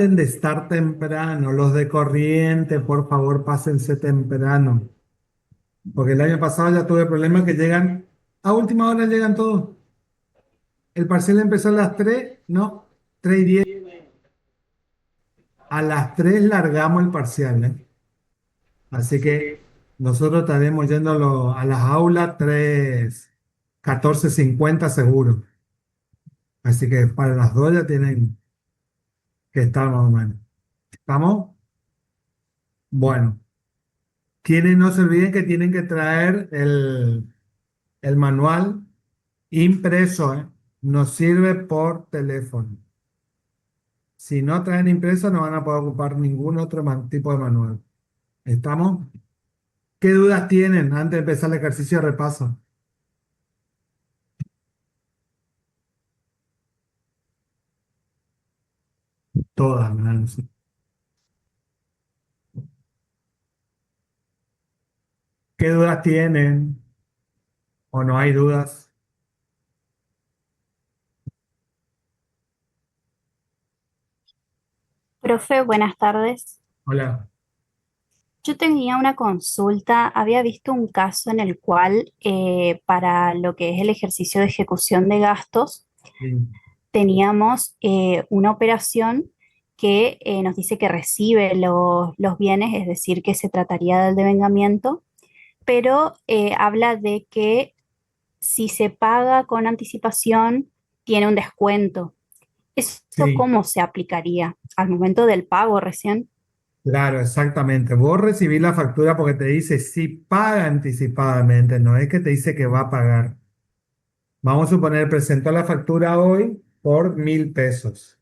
De estar temprano, los de corriente, por favor, pásense temprano, porque el año pasado ya tuve problemas que llegan, a última hora llegan todos. El parcial empezó a las 3, no, 3:10. A las 3 largamos el parcial, ¿eh? Así que nosotros estaremos yendo a las aulas 3:14:50 seguro. Así que para las 2 ya tienen que estar más o menos. ¿Estamos? Bueno, tienen, no se olviden que tienen que traer el manual impreso, ¿eh? Nos sirve por teléfono. Si no traen impreso, no van a poder ocupar ningún otro tipo de manual. ¿Estamos? ¿Qué dudas tienen antes de empezar el ejercicio de repaso? Todas, Nancy. ¿Qué dudas tienen? ¿O no hay dudas? Profe, buenas tardes. Hola. Yo tenía una consulta, había visto un caso en el cual para lo que es el ejercicio de ejecución de gastos Sí, teníamos una operación que nos dice que recibe los bienes, es decir, que se trataría del devengamiento, pero habla de que si se paga con anticipación tiene un descuento. ¿Eso sí, cómo se aplicaría al momento del pago recién? claro, exactamente. Vos recibís la factura porque te dice si paga anticipadamente, no es que te dice que va a pagar. Vamos a suponer, presentó la factura hoy por 1.000 pesos.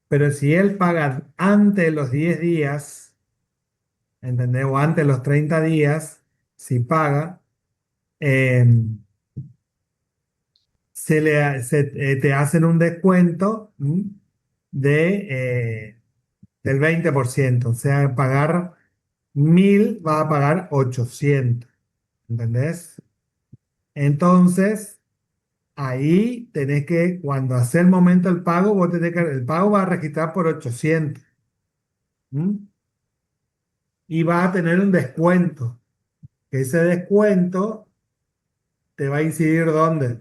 Pero si él paga antes de los 10 días, ¿entendés? O antes de los 30 días, si paga, eh, te hacen un descuento, ¿m? de, del 20%. O sea, pagar 1.000 va a pagar 800. ¿Entendés? Entonces, ahí tenés que, cuando hace el momento del pago, vos tenés que, el pago va a registrar por 800. ¿M? Y va a tener un descuento. Ese descuento te va a incidir ¿dónde?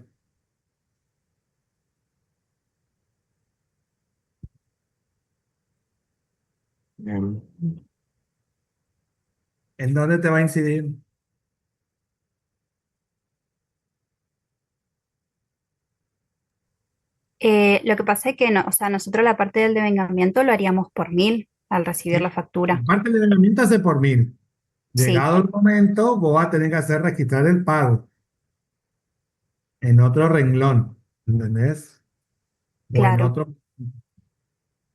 Mm. ¿En dónde te va a incidir? Lo que pasa es que no, o sea, nosotros la parte del devengamiento lo haríamos por 1.000 al recibir la La factura. parte de herramienta hace por 1.000. Sí, Llegado el momento, vos vas a tener que hacer registrar el pago en otro renglón, ¿entendés? O en claro. otro.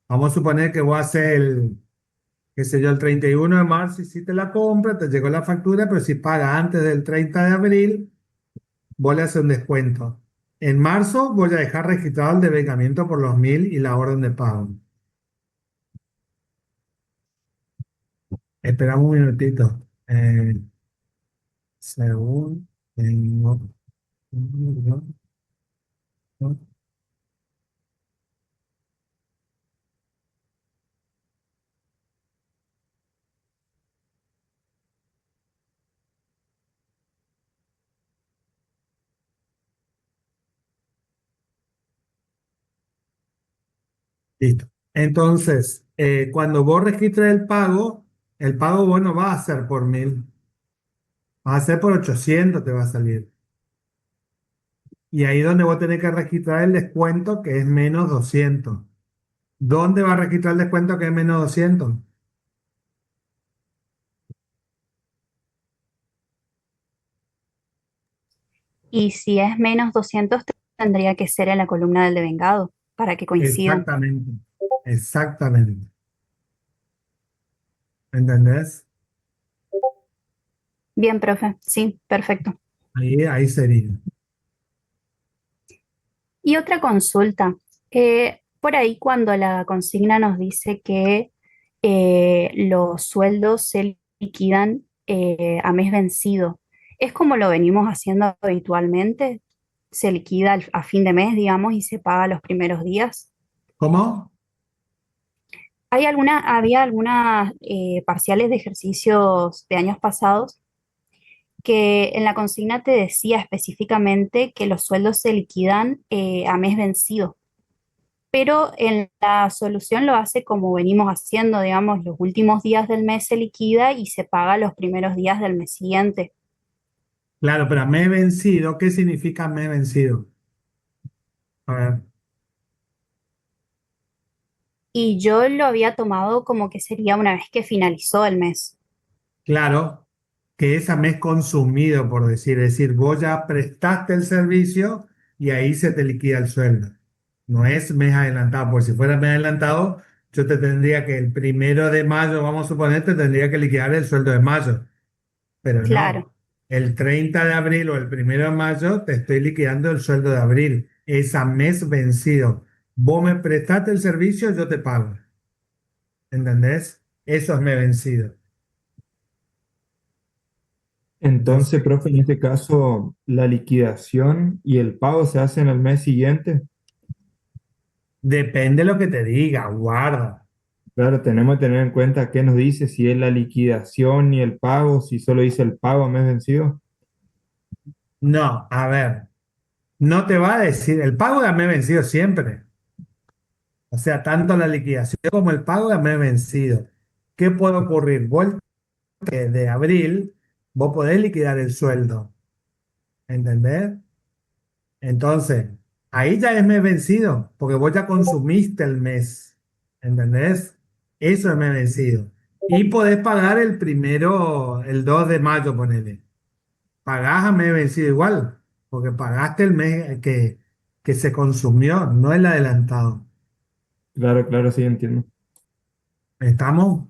Vamos a suponer que vos haces qué sé yo, el 31 de marzo hiciste la compra, te llegó la factura, pero si paga antes del 30 de abril, vos le haces un descuento. En marzo voy a dejar registrado el devengamiento por los 1.000 y la orden de pago. Esperamos un minutito. Según tengo. Listo. Entonces, cuando vos registres el pago vos no va a ser por 1.000, va a ser por 800 te va a salir. Y ahí donde vos tenés que registrar el descuento que es menos 200. ¿Dónde va a registrar el descuento que es menos 200? Y si es menos 200 tendría que ser en la columna del devengado para que coincidan. Exactamente. Exactamente. ¿Entendés? Bien, profe. Sí, perfecto. Ahí sería. Y otra consulta. Por ahí cuando la consigna nos dice que los sueldos se liquidan a mes vencido, ¿es como lo venimos haciendo habitualmente? ¿Se liquida a fin de mes, digamos, y se paga los primeros días? ¿Cómo? Había algunas parciales de ejercicios de años pasados que en la consigna te decía específicamente que los sueldos se liquidan a mes vencido, pero en la solución lo hace como venimos haciendo, digamos, los últimos días del mes se liquida y se paga los primeros días del mes siguiente. Claro, pero mes vencido, ¿qué significa mes vencido? A ver, Y yo lo había tomado como que sería una vez que finalizó el mes. claro, que es a mes consumido, por decir, es decir, vos ya prestaste el servicio y ahí se te liquida el sueldo. No es mes adelantado, porque si fuera mes adelantado, yo te tendría que el 1 de mayo, vamos a suponer, te tendría que liquidar el sueldo de mayo, pero Claro, no. El 30 de abril o el 1 de mayo te estoy liquidando el sueldo de abril. Es a mes vencido. Vos me prestaste el servicio, yo te pago. ¿Entendés? Eso es mes vencido. No sé. Entonces, profe, en este caso, la liquidación y el pago se hacen al mes siguiente. Depende de lo que te diga, guarda. Claro, tenemos que tener en cuenta qué nos dice, si es la liquidación y el pago, si solo dice el pago a mes vencido. No, a ver, no te va a decir, el pago de mes vencido siempre. O sea, tanto la liquidación como el pago de mes vencido. ¿Qué puede ocurrir? Vos de abril, vos podés liquidar el sueldo. ¿Entendés? Entonces, ahí ya es mes vencido, porque vos ya consumiste el mes. ¿Entendés? Eso es mes vencido. Y podés pagar el primero, el 2 de mayo, ponele. Pagás a mes vencido igual, porque pagaste el mes que se consumió, no el adelantado. Claro, claro, sí, entiendo. ¿Estamos?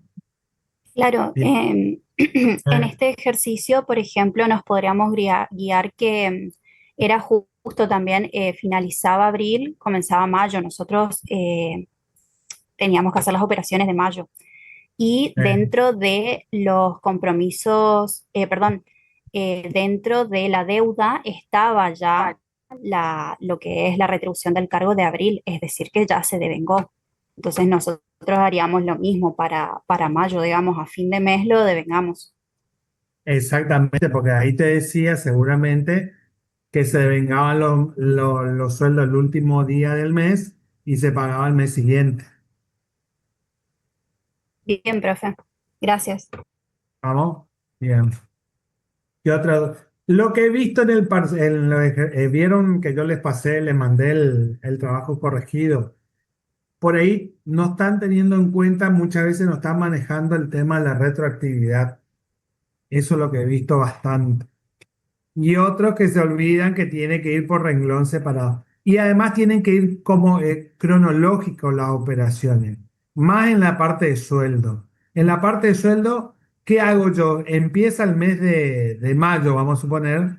claro. Bien. En Eh, este ejercicio, por ejemplo, nos podríamos guiar que era justo también, finalizaba abril, comenzaba mayo. Nosotros teníamos que hacer las operaciones de mayo. Y eh, dentro de los compromisos, perdón, dentro de la deuda estaba ya lo que es la retribución del cargo de abril, es decir, que ya se devengó. Entonces nosotros haríamos lo mismo para mayo, digamos, a fin de mes lo devengamos. exactamente, porque ahí te decía seguramente que se vengaban los sueldos el último día del mes y se pagaba el mes siguiente. Bien, profe. Gracias. ¿Vamos? Bien. ¿Qué otra? Lo que he visto en vieron que yo les pasé, les mandé el trabajo corregido. Por ahí no están teniendo en cuenta, muchas veces no están manejando el tema de la retroactividad. Eso es lo que he visto bastante. Y otros que se olvidan que tiene que ir por renglón separado. Y además tienen que ir como cronológico las operaciones, más en la parte de sueldo. En la parte de sueldo, ¿qué hago yo? Empieza el mes de mayo, vamos a suponer,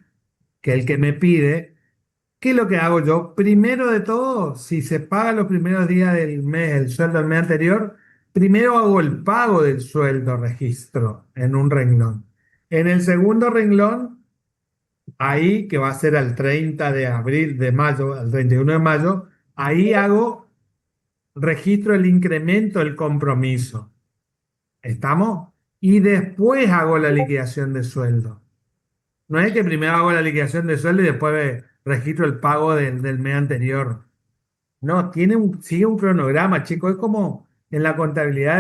que el que me pide. ¿Qué es lo que hago yo? Primero de todo, si se paga los primeros días del mes, el sueldo del mes anterior, primero hago el pago del sueldo, registro en un renglón. En el segundo renglón, ahí que va a ser al 30 de abril, de mayo, al 31 de mayo, ahí hago, registro el incremento del compromiso. ¿Estamos? Y después hago la liquidación de sueldo. No es que primero hago la liquidación de sueldo y después registro el pago del mes anterior. No, sigue un cronograma, chicos. Es como en la contabilidad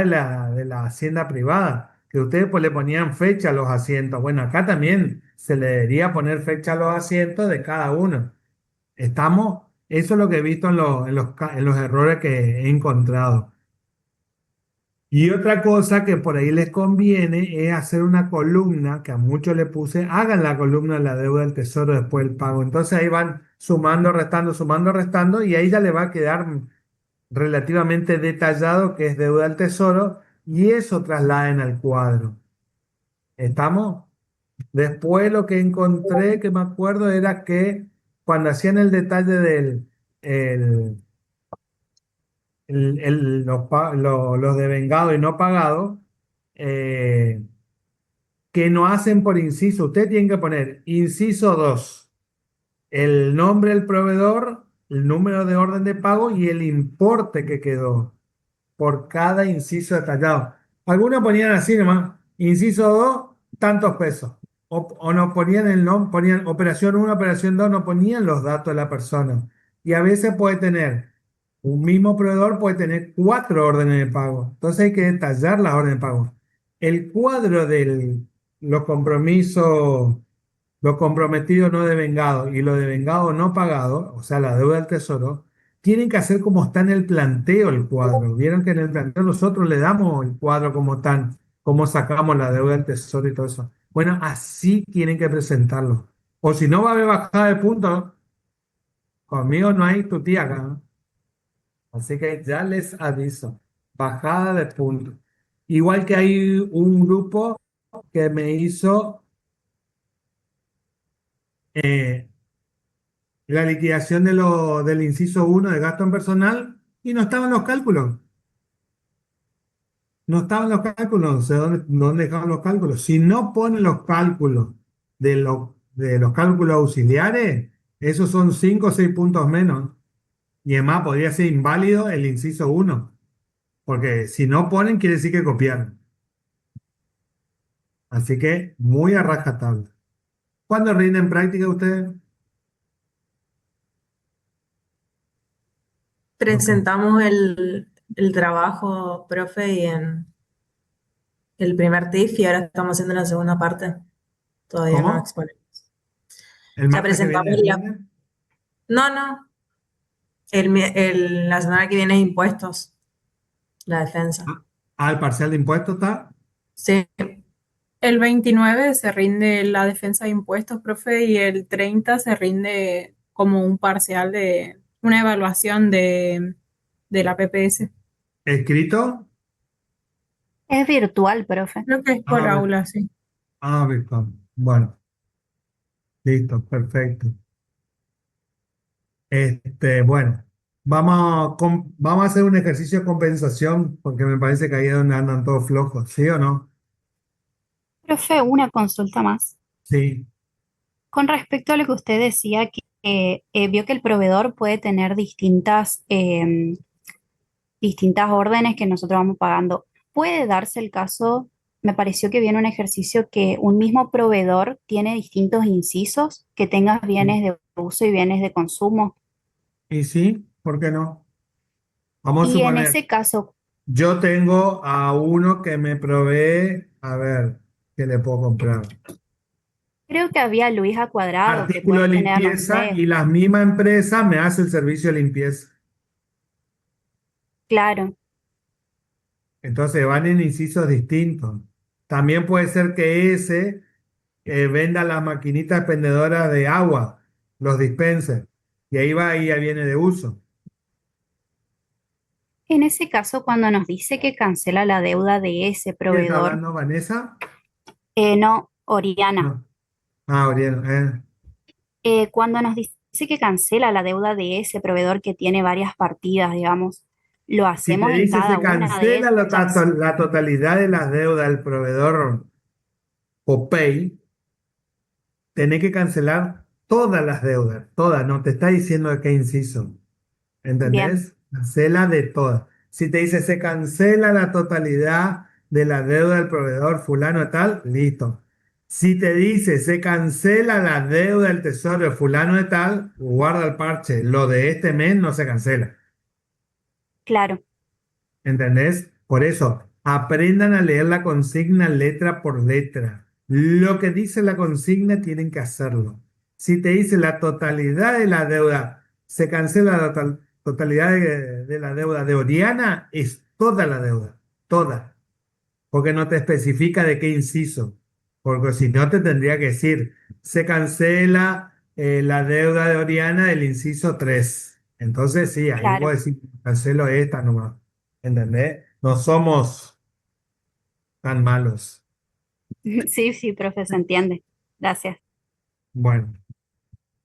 de la hacienda privada, que ustedes pues le ponían fecha a los asientos. Bueno, acá también se le debería poner fecha a los asientos de cada uno. Estamos, eso es lo que he visto en los errores que he encontrado. Y otra cosa que por ahí les conviene es hacer una columna, que a muchos le puse, hagan la columna de la deuda del tesoro después del pago. Entonces ahí van sumando, restando, y ahí ya le va a quedar relativamente detallado que es deuda del tesoro, y eso trasladen al cuadro. ¿Estamos? Después lo que encontré, que me acuerdo, era que cuando hacían el detalle el, los devengados y no pagados, eh, que no hacen por inciso. Usted tiene que poner inciso 2 el nombre del proveedor, el número de orden de pago y el importe que quedó. por cada inciso detallado. Algunos ponían así nomás, inciso 2 tantos pesos. O no ponían el nombre, ponían operación 1, operación 2, no ponían los datos de la persona. Y a veces puede tener, un mismo proveedor puede tener 4 órdenes de pago. Entonces hay que detallar las órdenes de pago. El cuadro de los compromisos, lo comprometido no devengado y lo devengado no pagado, o sea, la deuda del tesoro, tienen que hacer como está en el planteo el cuadro. Vieron que en el planteo nosotros le damos el cuadro como están, cómo sacamos la deuda del tesoro y todo eso. Bueno, así tienen que presentarlo. O si no va a haber bajada de puntos, conmigo no hay tu tía acá, ¿no? Así que ya les aviso, bajada de puntos. Igual que hay un grupo que me hizo eh, la liquidación del inciso 1 de gasto en personal y no estaban los cálculos. No estaban los cálculos. No sé dónde dejaban los cálculos. Si no ponen los cálculos de los cálculos auxiliares, esos son 5 o 6 puntos menos. Y además podría ser inválido el inciso 1 porque si no ponen quiere decir que copiaron. Así que muy a rajatabla. ¿Cuándo rinden práctica ustedes? Ok. Presentamos el trabajo, profe, y en el primer TIF y ahora estamos haciendo la segunda parte. Todavía no ¿Cómo? exponemos. ¿El Ya martes que viene presentamos la... rinden? No, no. La semana que viene es impuestos, la defensa. ¿El parcial de impuestos está? Sí, El 29 se rinde la defensa de impuestos, profe, y el 30 se rinde como un parcial de una evaluación de la PPS. ¿Escrito? Es virtual, profe. Creo que es por Ah, aula, sí. Bitcoin. Bueno, listo, perfecto. Bueno, vamos a hacer un ejercicio de compensación porque me parece que ahí es donde andan todos flojos, ¿sí o no? Profe, una consulta más. Sí, Con respecto a lo que usted decía, que vio que el proveedor puede tener distintas órdenes que nosotros vamos pagando. Puede darse el caso, me pareció que viene un ejercicio que un mismo proveedor tiene distintos incisos, que tengas bienes de uso y bienes de consumo. y sí, ¿por qué no? Vamos a Y en suponer, ese caso, yo tengo a uno que me provee, a ver, ¿qué le puedo comprar? creo que había Luis a cuadrado, que Artículo de puede tener, no limpieza sé, y la misma empresa me hace el servicio de limpieza. claro, Entonces van en incisos distintos. También puede ser que ese venda las maquinitas expendedoras de agua, los dispensers, y ahí va y ya viene de uso. en ese caso, cuando nos dice que cancela la deuda de ese ¿Quién está proveedor, hablando, Vanessa? no, Oriana, No. Oriana. cuando nos dice que cancela la deuda de ese proveedor que tiene varias partidas, digamos, lo Si te hacemos en dice se cada una de cancela ellas. la totalidad de las deudas del proveedor OPay, tenés que cancelar todas las deudas, todas, no te está diciendo de qué inciso. Bien, ¿Entendés? Cancela de todas. Si te dice se cancela la totalidad de la deuda del proveedor fulano de tal, listo. Si te dice se cancela la deuda del tesoro de fulano de tal, guarda el parche. Lo de este mes no se cancela. claro, ¿Entendés? Por eso, aprendan a leer la consigna letra por letra. Lo que dice la consigna tienen que hacerlo. Si te dice la totalidad de la deuda, se cancela la totalidad de la deuda de Oriana, es toda la deuda, toda, porque no te especifica de qué inciso, porque si no te tendría que decir, se cancela la deuda de Oriana del inciso 3. Entonces sí, ahí puedo claro. decir, cancelo esta nomás, ¿entendés? No somos tan malos. Sí, sí, profe, se entiende. Gracias. Bueno,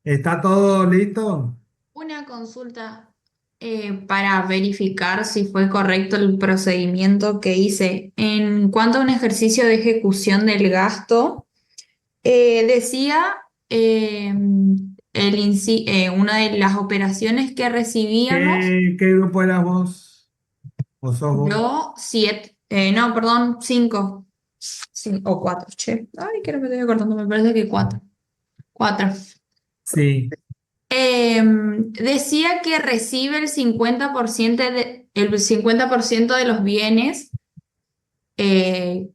¿está todo listo? Una consulta para verificar si fue correcto el procedimiento que hice. En cuanto a un ejercicio de ejecución del gasto, decía una de las operaciones que recibíamos. ¿Qué grupo eras vos? ¿O sos vos? Yo 7, no, perdón, 5 o 4, che. Ay, que no me estoy acordando, me parece que 4. 4. Sí. Decía que recibe el 50% de los bienes eh,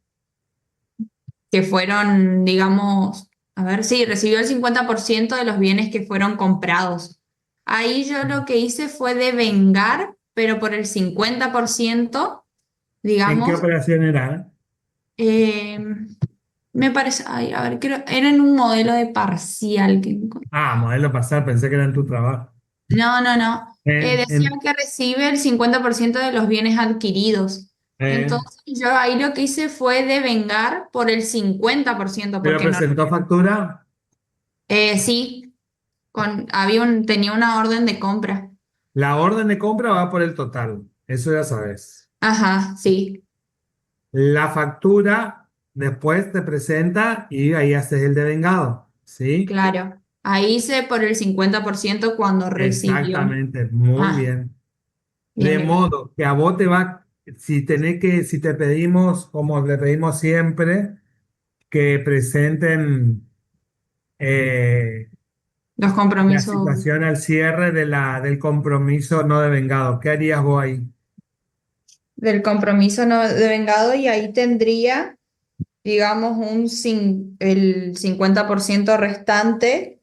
que fueron, digamos, a ver, sí, recibió el 50% de los bienes que fueron comprados. Ahí yo lo que hice fue devengar, pero por el 50%, ¿En qué digamos, operación era? eh, me parece, ay, a ver, creo, era en un modelo de parcial que encontré. Ah, modelo pasar, pensé que era en tu trabajo. No, no, no. Decía En, que recibe el 50% de los bienes adquiridos. eh, Entonces yo ahí lo que hice fue devengar por el 50%, ¿Pero porque no, presentó factura? sí, tenía una orden de compra. La orden de compra va por el total, eso ya sabes. Ajá, sí, La factura después te presenta y ahí haces el devengado, ¿sí? claro. Ahí hice por el 50% cuando recibió. Exactamente, muy Ah, bien. bien, De bien, bien. modo que a vos te va, si te pedimos, como le pedimos siempre, que presenten eh, Los la compromisos situación al cierre del compromiso no devengado, ¿qué harías vos ahí? del compromiso no devengado y ahí tendría, digamos, el 50% restante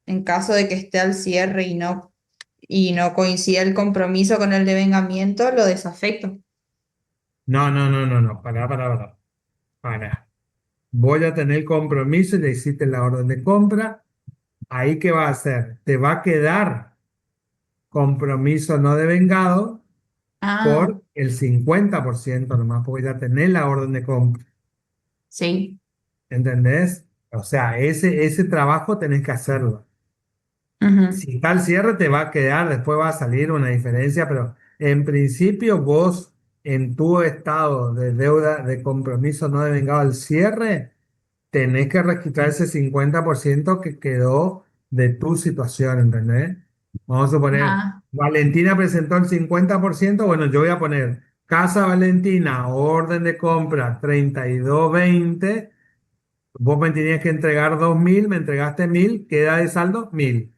en caso de que esté al cierre y no coincida el compromiso con el devengamiento, lo desafecto. No, no, no, no, no, para. Voy a tener compromiso y le hiciste la orden de compra. Ahí, ¿qué va a hacer? Te va a quedar compromiso no devengado Ah, por el 50% nomás, porque ya tenés la orden de compra. sí. ¿Entendés? O sea, ese trabajo tenés que hacerlo. Ujú. Si está al cierre, te va a quedar, después va a salir una diferencia, pero en principio vos, en tu estado de deuda, de compromiso no devengado al cierre, tenés que registrar ese 50% que quedó de tu situación, ¿entendés? Vamos a suponer, Ah, Valentina presentó el 50%, bueno, yo voy a poner Casa Valentina, orden de compra 3220, vos me tenías que entregar 2000, me entregaste 1000, queda de saldo 1000,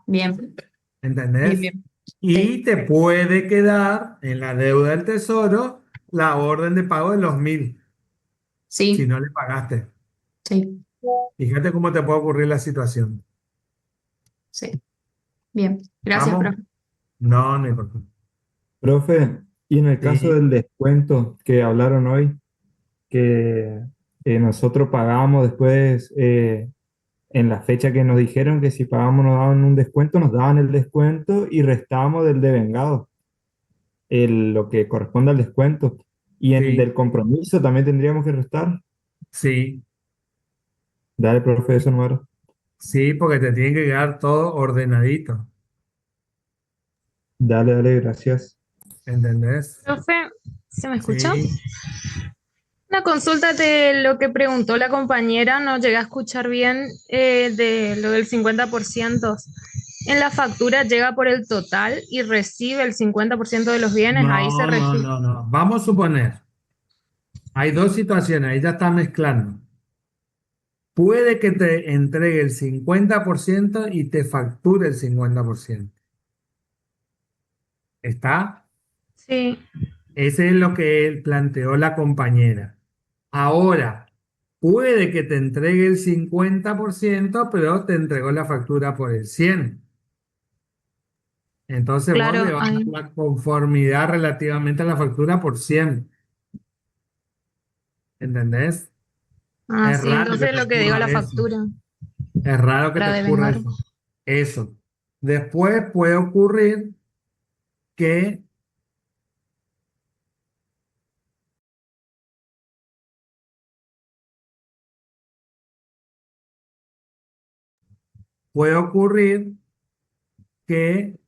bien, bien, ¿entendés? bien. Y Sí, te puede quedar en la deuda del tesoro la orden de pago de los 1000, si sí, no le pagaste. sí, Fíjate cómo te puede ocurrir la situación. sí. Bien. Gracias, ¿Vamos? profe. No, no importa. Profe, y en el caso Sí, del descuento que hablaron hoy, que nosotros pagamos después, en la fecha que nos dijeron que si pagamos nos daban un descuento, nos daban el descuento y restábamos del devengado, lo que corresponde al descuento. Y en sí, del compromiso también tendríamos que restar. sí, Dale, profe, eso número. sí, porque te tienen que quedar todo ordenadito. Dale, dale, gracias. ¿Entendés? Profe, ¿se me escucha? Sí, Una consulta de lo que preguntó la compañera, no llegué a escuchar bien de lo del 50%. En la factura llega por el total y recibe el 50% de los bienes, ahí se no, no, registra. no, no. Vamos a suponer, hay dos situaciones, ahí ya está mezclando. Puede que te entregue el 50% y te facture el 50%. ¿Está? Sí, Ese es lo que él planteó la compañera. Ahora, puede que te entregue el 50%, pero te entregó la factura por el 100%. Entonces vos le claro, vas a ahí. dar la conformidad relativamente a la factura por 100. ¿Entendés? Ah, Es sí, raro que entonces te lo que diga la ocurra eso. factura Es raro que te para ocurra devengar. eso. Eso. Después que, puede ocurrir que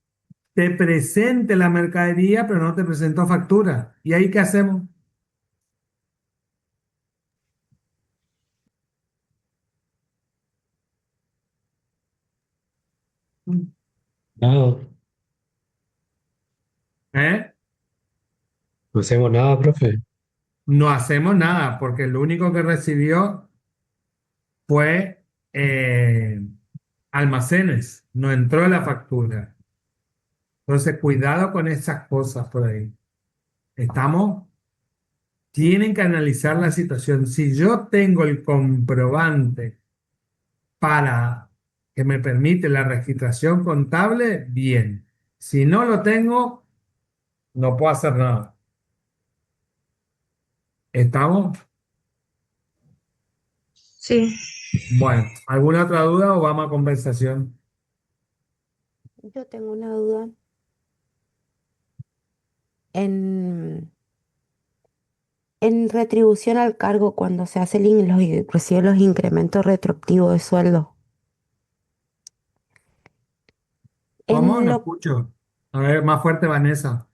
te presente la mercadería, pero no te presentó factura. ¿Y ahí qué hacemos? No, ¿Eh? No hacemos nada, profe. No hacemos nada porque lo único que recibió fue almacenes, no entró la factura. Entonces, cuidado con esas cosas por ahí. Estamos, tienen que analizar la situación. Si yo tengo el comprobante para que me permite la registración contable, bien. Si no lo tengo, no puedo hacer nada. ¿Estamos? Sí. Bueno, ¿alguna otra duda o vamos a conversación? Yo tengo una duda. En, en retribución al cargo, cuando se hace recibe los incrementos retroactivos de sueldo. ¿Cómo? En, No lo- escucho. A ver, más fuerte, Vanessa.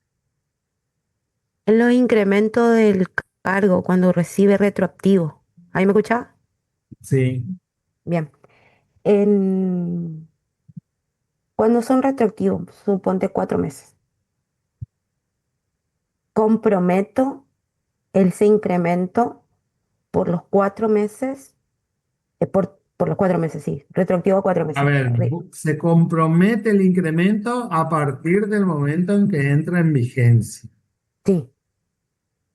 en los incrementos del cargo, cuando recibe retroactivo. ¿Ahí me escuchaba? Sí. Bien. En, cuando son retroactivos, suponte 4 meses. Comprometo ese incremento por los 4 meses, por los 4 meses, sí. Retroactivo a cuatro A meses. ver, se compromete el incremento a partir del momento en que entra en vigencia. Sí.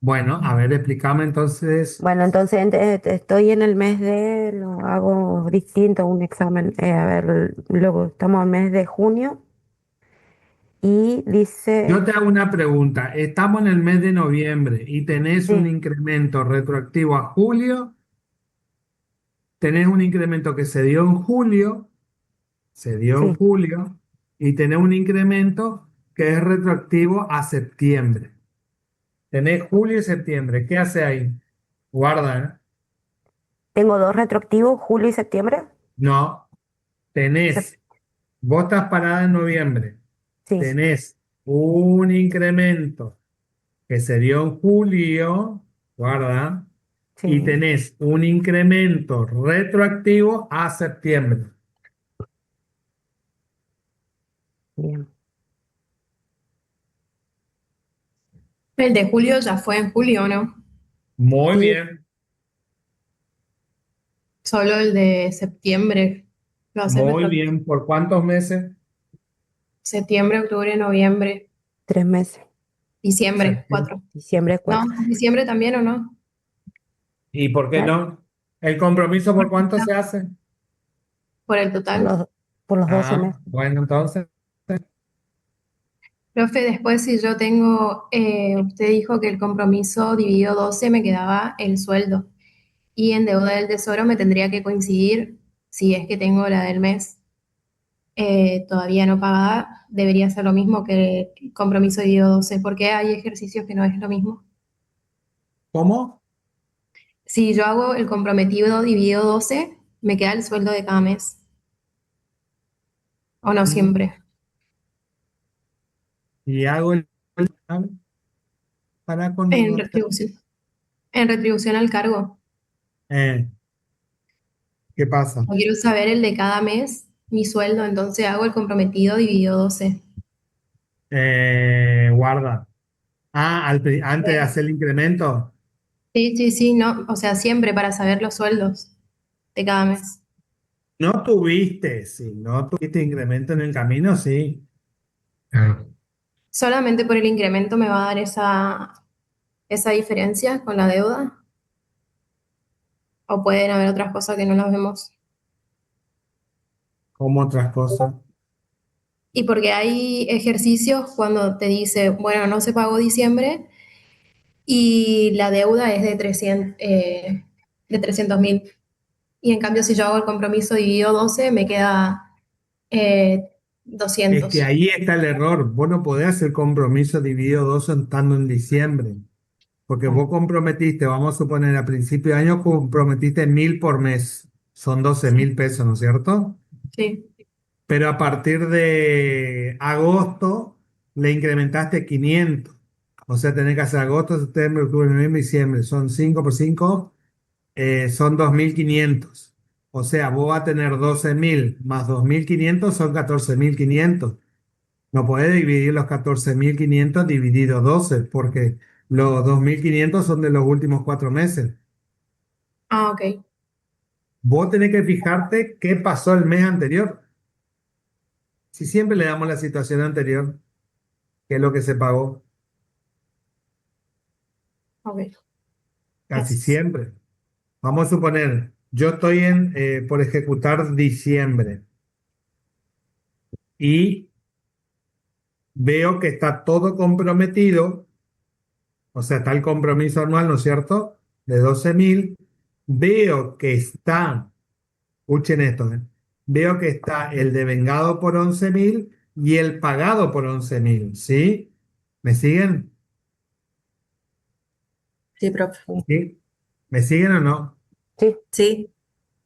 Bueno, a ver, explícame entonces. Bueno, entonces estoy en el mes lo hago distinto, un examen. A ver, luego estamos en el mes de junio y Yo dice, te hago una pregunta. Estamos en el mes de noviembre y tenés un sí, incremento retroactivo a julio, tenés un incremento que se dio en julio, se dio en sí, julio, y tenés un incremento que es retroactivo a septiembre. Tenés julio y septiembre. ¿Qué hace ahí? Guarda, ¿eh? tengo dos retroactivos, julio y septiembre. No, Sep- tenés, vos estás parada en noviembre, sí, tenés un incremento que se dio en julio, guarda, y sí, tenés un incremento retroactivo a septiembre. bien. El de julio ya fue en julio, ¿no? Muy Sí, bien, Solo el de septiembre lo hace muy retroactivo. bien. ¿Por cuántos meses? Septiembre, octubre, noviembre, 3 meses. diciembre, Septiembre. 4. Diciembre, No, 4. diciembre también o no. ¿Y por qué no? ¿El compromiso por cuánto se hace? Por el Por total. los 12 Ah, meses. bueno, entonces, Profe, después si yo tengo, usted dijo que el compromiso dividido 12 me quedaba el sueldo y en deuda del tesoro me tendría que coincidir, si es que tengo la del mes todavía no pagada, debería ser lo mismo que el compromiso dividido 12 porque hay ejercicios que no es lo mismo. ¿cómo? Si yo hago el comprometido dividido 12 me queda el sueldo de cada mes, o no Mm, siempre. Y hago el para con En no te- retribución. En retribución al cargo. eh, ¿qué pasa? No quiero saber el de cada mes, mi sueldo, entonces hago el comprometido dividido 12. Guarda. Ah, antes de hacer el incremento. Sí, sí, sí, no, o sea, siempre para saber los sueldos de cada mes. No tuviste, si no tuviste incremento en el camino, sí. Claro. ¿Solamente por el incremento me va a dar esa diferencia con la deuda? ¿O pueden haber otras cosas que no las vemos? Como otras cosas. Y porque hay ejercicios cuando te dice, bueno, no se pagó diciembre y la deuda es de 300.000. Y en cambio, si yo hago el compromiso dividido 12 me queda eh, Es que 200. ahí está el error. Vos no podés hacer compromiso dividido dos estando en diciembre. Porque Claro. vos comprometiste, vamos a suponer, a principio de año comprometiste 1.000 por mes. Son 12.000 pesos, ¿no es cierto? Sí, Pero a partir de agosto le incrementaste 500. O sea, tenés que hacer agosto, septiembre, octubre, noviembre, diciembre. Son 5 por 5, son 2.500. O sea, vos vas a tener 12.000 más 2.500 son 14.500. No podés dividir los 14.500 dividido 12 porque Los 2.500 son de los últimos 4 meses. Ah, ok. Vos tenés que fijarte qué pasó el mes anterior. Si siempre le damos la situación anterior, qué es lo que se pagó, Ok. casi Gracias. siempre. Vamos a suponer, yo estoy por ejecutar diciembre y veo que está todo comprometido, o sea, está el compromiso anual, ¿no es cierto? De 12.000. Veo que está, escuchen esto, ¿eh? Veo que está el devengado por 11.000 y el pagado por 11.000, ¿sí? ¿Me siguen? Sí, profe. ¿Sí? ¿Me siguen o no? Sí, Sí.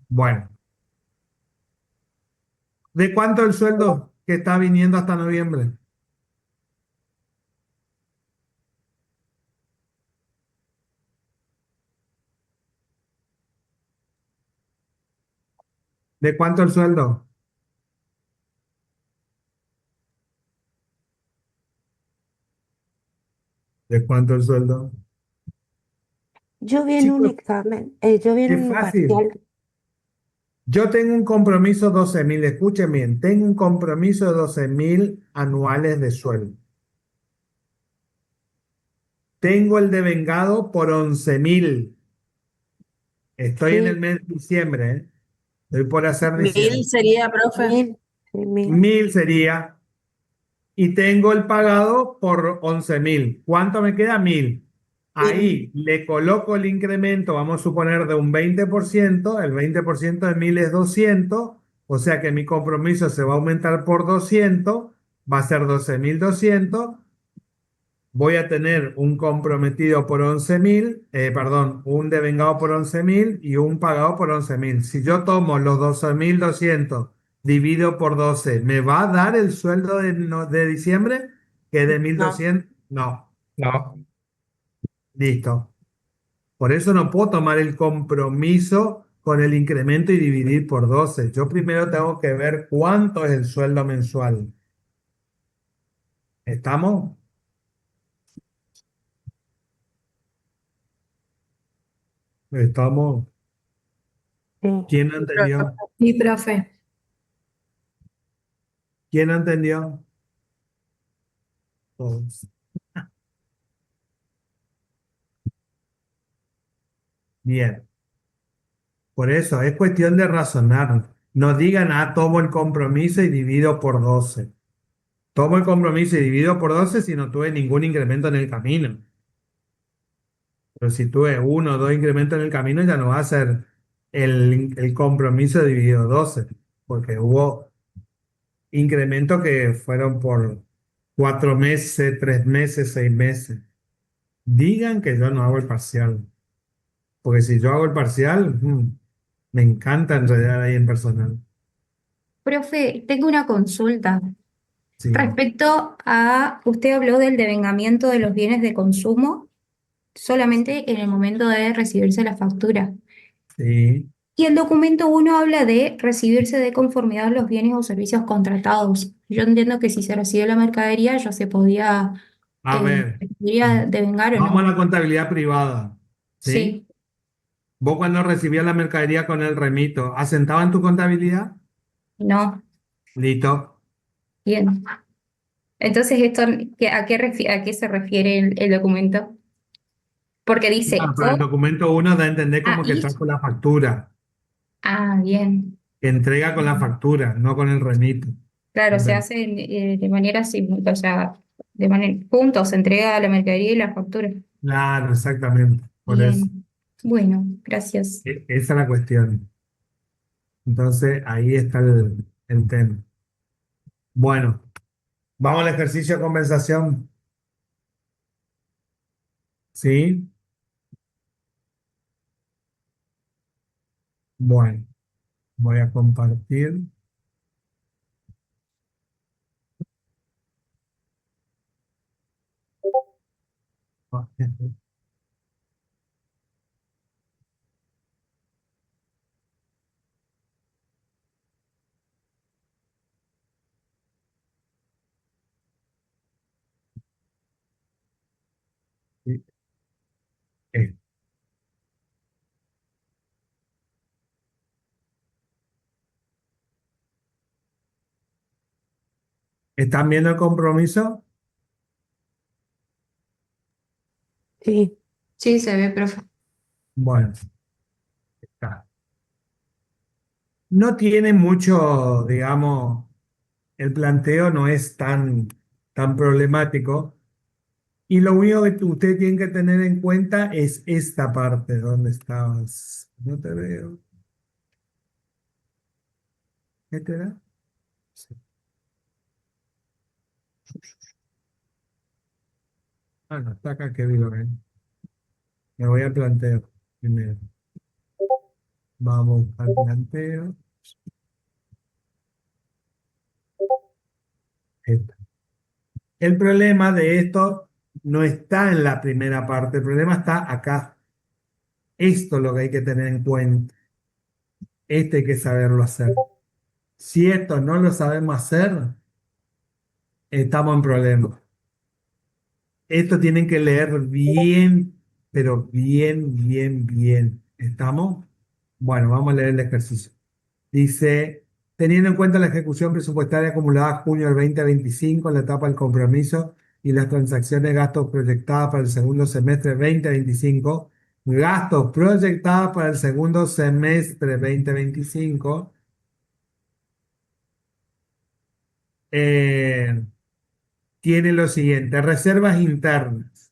Bueno, ¿de cuánto el sueldo que está viniendo hasta noviembre? ¿De cuánto el sueldo? ¿De cuánto el sueldo? yo vi en un Chicos, examen, yo vi en qué un fácil. parcial, Yo tengo un compromiso 12.000, escuchen bien, tengo un compromiso de 12.000 anuales de sueldo. Tengo el devengado por 11.000. Estoy en el sí, mes de diciembre, ¿eh? Estoy por hacer 1.000 diciembre. sería, profe. 1.000. 1.000 sería. Y tengo el pagado por 11.000. ¿Cuánto me queda? 1.000. 1.000. Ahí le coloco el incremento, vamos a suponer de un 20%. El 20% de 1.000 es 200. O sea que mi compromiso se va a aumentar por 200. Va a ser 12.200. Voy a tener un comprometido por 11.000, perdón, un devengado por 11.000 y un pagado por 11.000. Si yo tomo los 12.200 divido por 12, ¿me va a dar el sueldo de diciembre? ¿Que es de mil No. doscientos? No, No, listo. Por eso no puedo tomar el compromiso con el incremento y dividir por 12. Yo primero tengo que ver cuánto es el sueldo mensual. ¿Estamos? ¿Estamos? Sí. ¿Quién no Sí, profe. entendió? Sí, profe. ¿Quién no entendió? Todos. Bien, por eso es cuestión de razonar. No digan, tomo el compromiso y divido por 12. Tomo el compromiso y divido por 12 si no tuve ningún incremento en el camino. Pero si tuve uno o dos incrementos en el camino, ya no va a ser el compromiso dividido 12, porque hubo incrementos que fueron por 4 meses, 3 meses, 6 meses. Digan que yo no hago el parcial, porque si yo hago el parcial, me encanta enredar ahí en personal. Profe, tengo una consulta. Sí, Respecto a, usted habló del devengamiento de los bienes de consumo solamente en el momento de recibirse la factura. sí. Y el documento uno habla de recibirse de conformidad los bienes o servicios contratados. Yo entiendo que si se recibe la mercadería ya A ver, se podría devengar o vamos a no. la contabilidad privada. ¿Sí? Sí, Vos cuando recibías la mercadería con el remito, ¿asentaba en tu contabilidad? no, Listo. bien. Entonces, ¿a qué se refiere el documento? Porque Claro, dice, pero el documento uno da a entender como que y, está con la factura, bien. que entrega con la factura, no con el remito. Claro, se ¿Entendés? hace de manera simultánea, o sea, de manera, juntos, se entrega la mercadería y la factura. Claro, exactamente. Por eso. Bien. Bueno, gracias. Esa es la cuestión. Entonces, ahí está el tema. Bueno, vamos al ejercicio de compensación. ¿Sí? Bueno, voy a compartir. Eh, ¿Están viendo el compromiso? Sí, Sí, se ve, profe. Bueno, está. No tiene mucho, digamos, el planteo no es tan problemático. Y lo único que usted tiene que tener en cuenta es esta parte donde estabas. No te veo. ¿Este era? Sí. Ah, no, está acá que digo, ¿eh? Me voy al planteo primero. Vamos al planteo. Esta. El problema de esto no está en la primera parte, el problema está acá. Esto es lo que hay que tener en cuenta. Este hay que saberlo hacer. Si esto no lo sabemos hacer, estamos en problemas. Esto tienen que leer bien, pero bien, bien, bien. ¿Estamos? Bueno, vamos a leer el ejercicio. Dice, teniendo en cuenta la ejecución presupuestaria acumulada a junio del 2025 en la etapa del compromiso y las transacciones de gastos proyectadas para el segundo semestre 2025, gastos proyectados para el segundo semestre 2025, eh, tiene lo siguiente, reservas internas.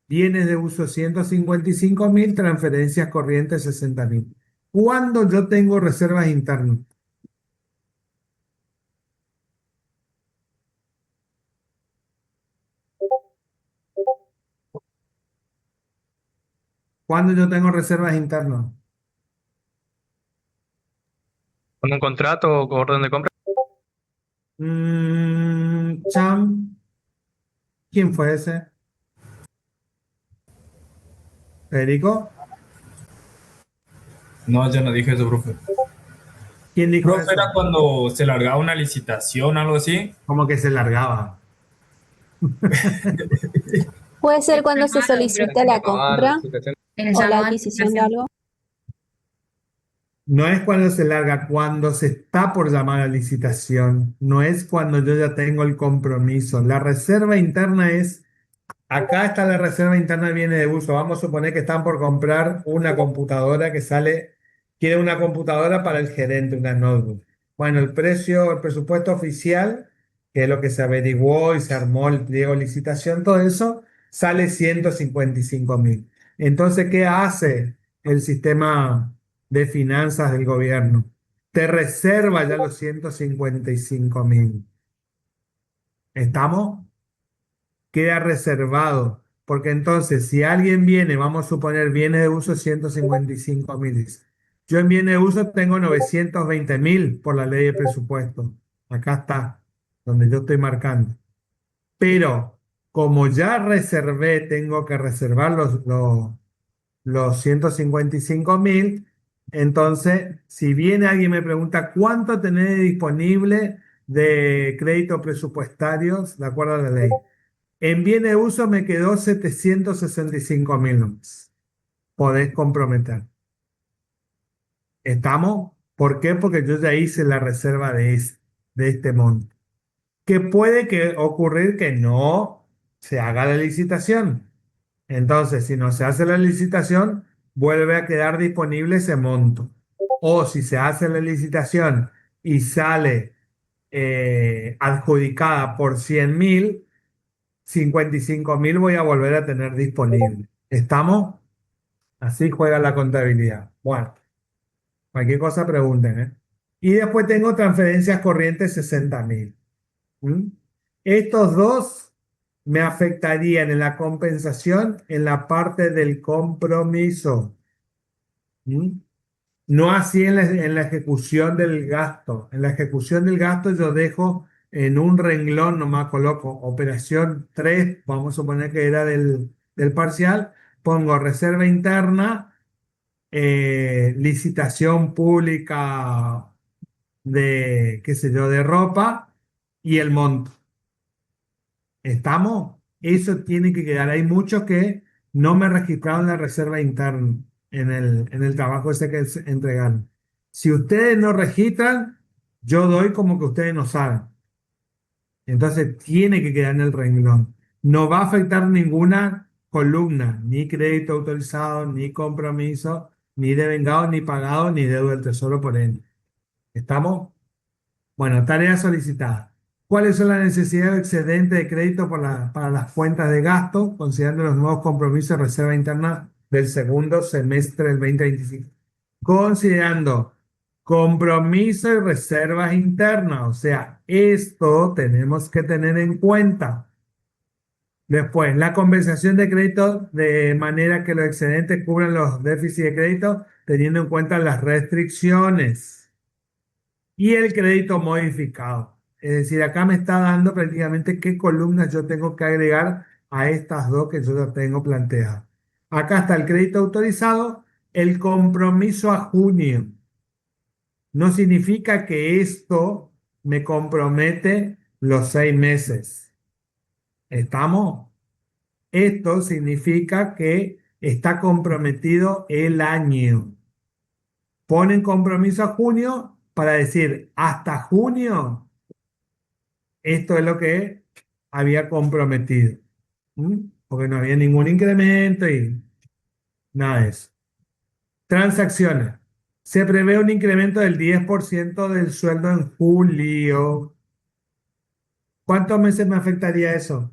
Bienes de uso 155.000, transferencias corrientes 60.000. ¿Cuándo yo tengo reservas internas? ¿Cuándo yo tengo reservas internas? ¿Con un contrato o con orden de compra? Cham, ¿quién fue ese? ¿Federico? No, yo no dije eso, profe. ¿Quién dijo Profe, era eso? cuando se largaba una licitación, algo así. Como que se largaba. Puede ser El cuando se llamado, solicita profe. la compra El o la llamado a adquisición de licitación. algo. No es cuando se larga, cuando se está por llamar a licitación. No es cuando yo ya tengo el compromiso. La reserva interna es. Acá está la reserva interna de bienes de uso. Vamos a suponer que están por comprar una computadora que sale, quiere una computadora para el gerente, una notebook. Bueno, el precio, el presupuesto oficial, que es lo que se averiguó y se armó el pliego de licitación, todo eso, sale 155.000. Entonces, ¿qué hace el sistema de finanzas del gobierno? Te reserva ya los 155.000. ¿Estamos? Queda reservado. Porque entonces, si alguien viene, vamos a suponer, viene de uso 155.000. Yo en bienes de uso tengo 920.000 por la ley de presupuesto. Acá está, donde yo estoy marcando. Pero como ya reservé, tengo que reservar los 155.000. Entonces, si viene alguien y me pregunta cuánto tenés disponible de créditos presupuestarios, de acuerdo a la ley. En bien de uso me quedó 765.000 nomás. Podés comprometer. ¿Estamos? ¿Por qué? Porque yo ya hice la reserva de este monto. Que puede que ocurrir que no se haga la licitación. Entonces, si no se hace la licitación, vuelve a quedar disponible ese monto. O si se hace la licitación y sale adjudicada por 100.000, 55.000 voy a volver a tener disponible. ¿Estamos? Así juega la contabilidad. Bueno, cualquier cosa pregunten, ¿eh? Y después tengo transferencias corrientes 60.000. ¿Mm? Estos dos me afectarían en la compensación en la parte del compromiso. ¿Mm? No así en la ejecución del gasto. En la ejecución del gasto yo dejo en un renglón, nomás coloco operación 3, vamos a suponer que era del parcial, pongo reserva interna, licitación pública de, qué sé yo, de ropa y el monto. ¿Estamos? eso tiene que quedar. Hay muchos que no me registraron la reserva interna en el trabajo ese que entregaron. Si ustedes no registran, yo doy como que ustedes no saben. Entonces tiene que quedar en el renglón. No va a afectar ninguna columna, ni crédito autorizado, ni compromiso, ni devengado, ni pagado, ni deuda del tesoro por ende. ¿Estamos? Bueno, tarea solicitada. ¿Cuáles son las necesidades excedentes de crédito para las cuentas de gasto, considerando los nuevos compromisos de reserva interna del segundo semestre del 2025? Considerando compromiso y reservas internas, o sea, esto tenemos que tener en cuenta. Después, la compensación de crédito de manera que los excedentes cubran los déficits de crédito, teniendo en cuenta las restricciones. Y el crédito modificado. Es decir, acá me está dando prácticamente qué columnas yo tengo que agregar a estas dos que yo ya tengo planteadas. Acá está el crédito autorizado, el compromiso a junio. No significa que esto me compromete los 6 meses. ¿Estamos? Esto significa que está comprometido el año. Ponen compromiso a junio para decir hasta junio, esto es lo que había comprometido. Porque no había ningún incremento y nada de eso. Transacciones. Se prevé un incremento del 10% del sueldo en julio. ¿Cuántos meses me afectaría eso?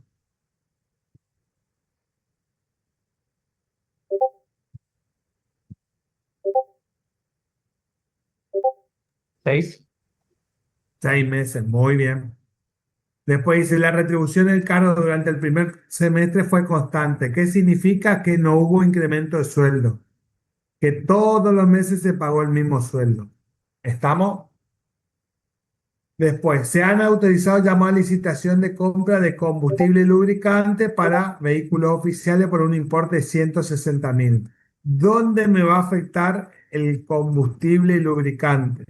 ¿6? 6 meses, muy bien. Después dice, la retribución del cargo durante el primer semestre fue constante. ¿Qué significa? Que no hubo incremento de sueldo. Que todos los meses se pagó el mismo sueldo. ¿Estamos? Después, se han autorizado llamadas a licitación de compra de combustible y lubricante para vehículos oficiales por un importe de 160.000. ¿Dónde me va a afectar el combustible y lubricante?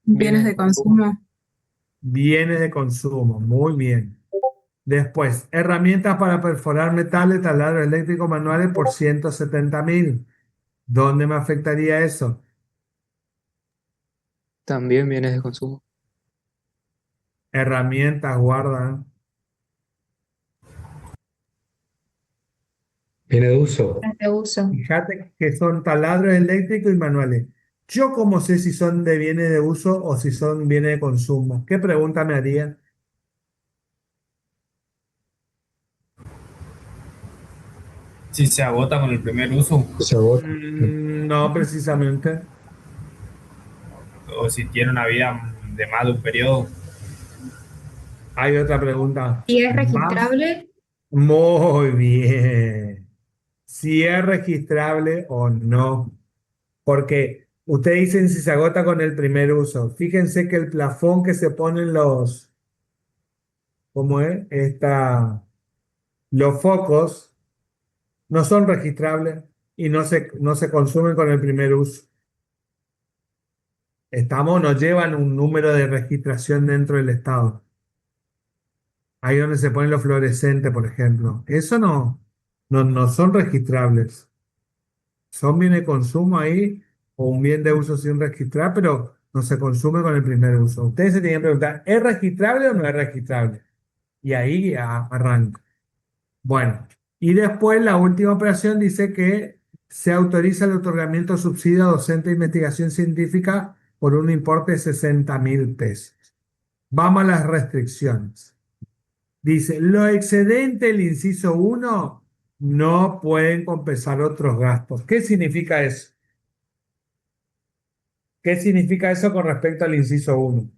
Bienes de consumo. Bienes de consumo, muy bien. Después, herramientas para perforar metales, taladros eléctricos manuales por 170.000. ¿Dónde me afectaría eso? También bienes de consumo. Herramientas, guarda. Viene de uso. De uso. Fíjate que son taladros eléctricos y manuales. ¿Yo cómo sé si son de bienes de uso o si son bienes de consumo? ¿Qué pregunta me haría? Si se agota con el primer uso Se agota. No, precisamente. o si tiene una vida de más de un periodo. Hay otra pregunta. Si es Más. registrable, Muy bien. Si es registrable o no. Porque ustedes dicen si se agota con el primer uso. Fíjense que el plafón que se ponen ¿cómo es? Los focos no son registrables y no se consumen con el primer uso. No llevan un número de registración dentro del Estado. Ahí donde se ponen los fluorescentes, por ejemplo. Eso no son registrables. Son bienes de consumo ahí o un bien de uso sin registrar, pero no se consume con el primer uso. Ustedes se tienen que preguntar, ¿es registrable o no es registrable? Y ahí arranca. Bueno, y después la última operación dice que se autoriza el otorgamiento de subsidio a docente de investigación científica por un importe de 60.000 pesos. Vamos a las restricciones. Dice, lo excedente del inciso 1 no pueden compensar otros gastos. ¿Qué significa eso? ¿Qué significa eso con respecto al inciso 1?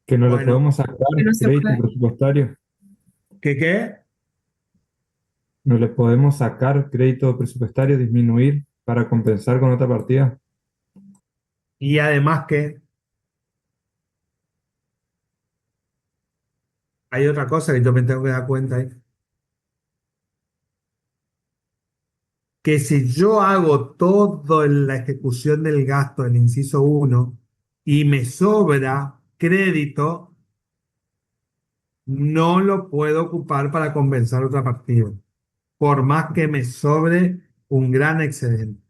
Que no le Bueno, podemos sacar Que no se crédito puede. presupuestario. ¿qué? No le podemos sacar crédito presupuestario, disminuir para compensar con otra partida. Y además que hay otra cosa que yo me tengo que dar cuenta ahí. que si yo hago toda la ejecución del gasto del inciso 1 y me sobra crédito, no lo puedo ocupar para compensar otra partida, por más que me sobre un gran excedente.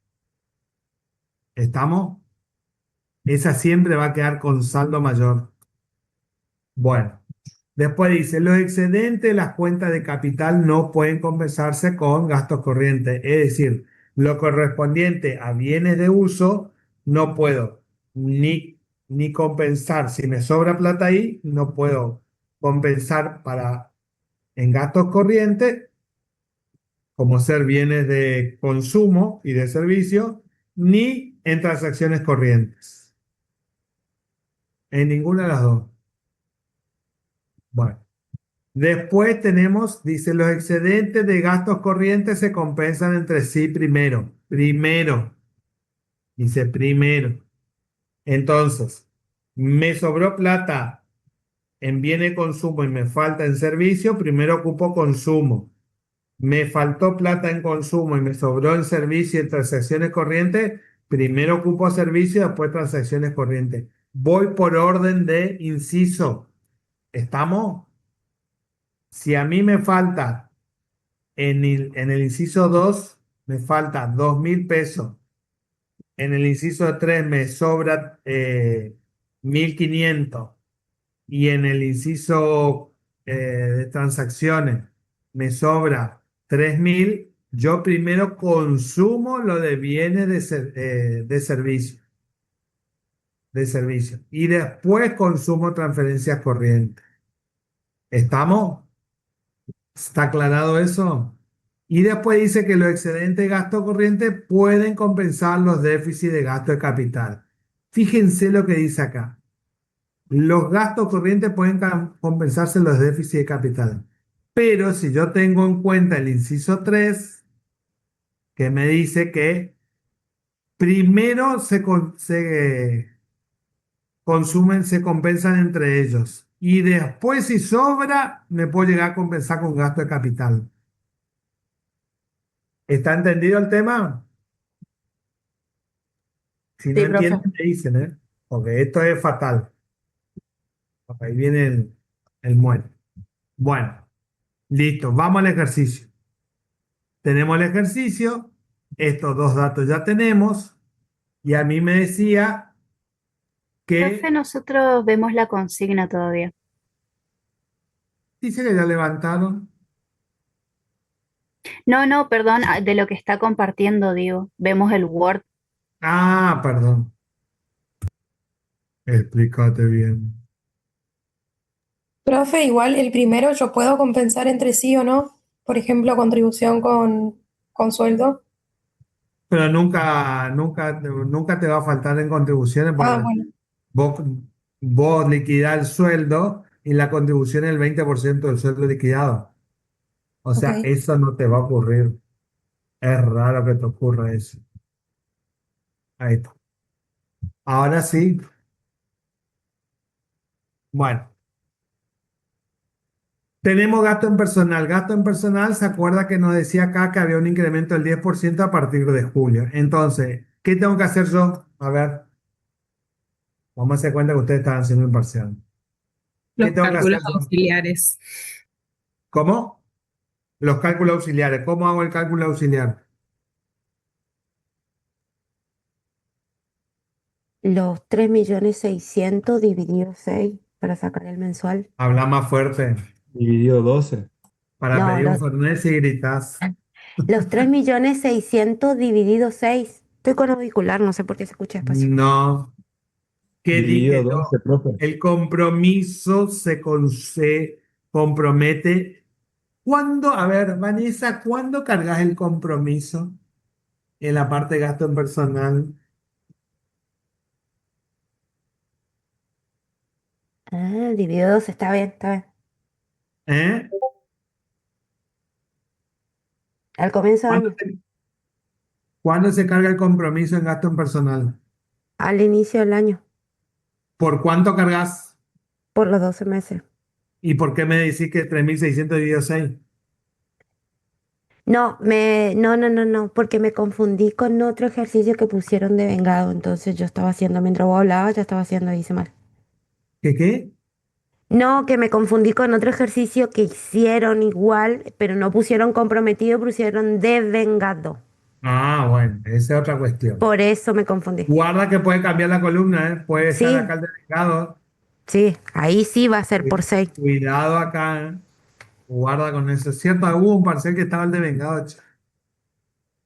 ¿Estamos? Esa siempre va a quedar con saldo mayor. Bueno, después dice, los excedentes de las cuentas de capital no pueden compensarse con gastos corrientes. Es decir, lo correspondiente a bienes de uso no puedo ni compensar. Si me sobra plata ahí, no puedo compensar en gastos corrientes, como ser bienes de consumo y de servicio, ni en transacciones corrientes. En ninguna de las dos. Bueno. Después tenemos, dice, los excedentes de gastos corrientes se compensan entre sí primero. Primero. Dice primero. Entonces, me sobró plata en bienes de consumo y me falta en servicio, primero ocupo consumo. Me faltó plata en consumo y me sobró en servicio y en transacciones corrientes, primero ocupo servicio y después transacciones corrientes. Voy por orden de inciso. ¿Estamos? Si a mí me falta en el inciso 2 me falta 2.000 pesos. En el inciso 3 me sobra 1.500. Y en el inciso de transacciones me sobra 3.000. Yo primero consumo lo de bienes de servicio. De servicio. Y después consumo transferencias corrientes. ¿Estamos? ¿Está aclarado eso? Y después dice que los excedentes de gasto corriente pueden compensar los déficits de gasto de capital. Fíjense lo que dice acá. Los gastos corrientes pueden compensarse los déficits de capital. Pero si yo tengo en cuenta el inciso 3, que me dice que primero se consumen, se compensan entre ellos. Y después, si sobra, me puedo llegar a compensar con gasto de capital. ¿Está entendido el tema? Si no Sí, profe. entienden, me dicen, ¿eh? Porque esto es fatal. Porque ahí viene el muere. Bueno, listo, vamos al ejercicio. Tenemos el ejercicio, estos dos datos ya tenemos, y a mí me decía Profe, que nosotros vemos la consigna todavía. dice que ya levantaron. No, no, perdón, de lo que está compartiendo, digo. Vemos el Word. Ah, perdón. Explícate bien. Profe, igual el primero yo puedo compensar entre sí o no. Por ejemplo, contribución con sueldo. Pero nunca te va a faltar en contribuciones Ah, porque bueno, vos, vos liquidás el sueldo y la contribución es el 20% del sueldo liquidado. O sea, ok. eso no te va a ocurrir. Es raro que te ocurra eso. Ahí está. Ahora sí. Bueno, tenemos gasto en personal. Gasto en personal, ¿se acuerda que nos decía acá que había un incremento del 10% a partir de julio? Entonces, ¿qué tengo que hacer yo? A ver, vamos a hacer cuenta que ustedes estaban haciendo imparcial. ¿Qué Los tengo que hacer cálculos yo? auxiliares. ¿Cómo? Los cálculos auxiliares. ¿Cómo hago el cálculo auxiliar? Los 3.600.000 dividido 6 para sacar el mensual. Habla más fuerte. Dividido 12. Para No, pedir un Fernet si gritas. los 3.600.000 dividido 6. Estoy con auricular, no sé por qué se escucha despacio. No. ¿Qué Dividido dije yo? 12, profe. El compromiso se compromete. ¿Cuándo? A ver, Vanessa, ¿cuándo cargas el compromiso en la parte de gasto en personal? Ah, dividido 12, está bien, está bien. ¿Eh? Al comienzo de ¿Cuándo año, cuándo se carga el compromiso en gasto en personal? al inicio del año, ¿Por cuánto cargas? por los 12 meses. ¿Y por qué me decís que 3.600 dividido 6? No, porque me confundí con otro ejercicio que pusieron de vengado. Entonces yo estaba haciendo, mientras vos hablabas, ya estaba haciendo y hice mal. ¿Qué? No, que me confundí con otro ejercicio que hicieron igual, pero no pusieron comprometido, pusieron de vengado. Ah, bueno, esa es otra cuestión. Por eso me confundí. Guarda que puede cambiar la columna, ¿eh? Puede estar Sí, acá el delegado. sí, ahí sí va a ser por 6. Cuidado acá, ¿eh? Guarda con eso. Es cierto, hubo un parcial que estaba el de vengado,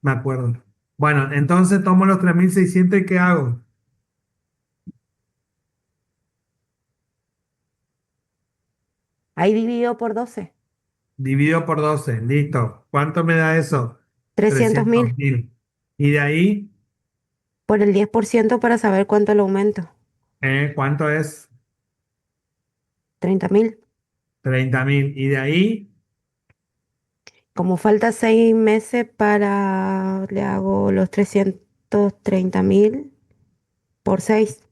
me acuerdo. Bueno, entonces tomo los 3.600 y ¿qué hago? Ahí dividido por 12. Divido por 12, listo. ¿Cuánto me da eso? 300.000 300.000. Y de ahí, por el 10% para saber cuánto el aumento. ¿cuánto es? 30.000. 30.000. Y de ahí, Como falta 6 meses le hago los 330.000 por 6.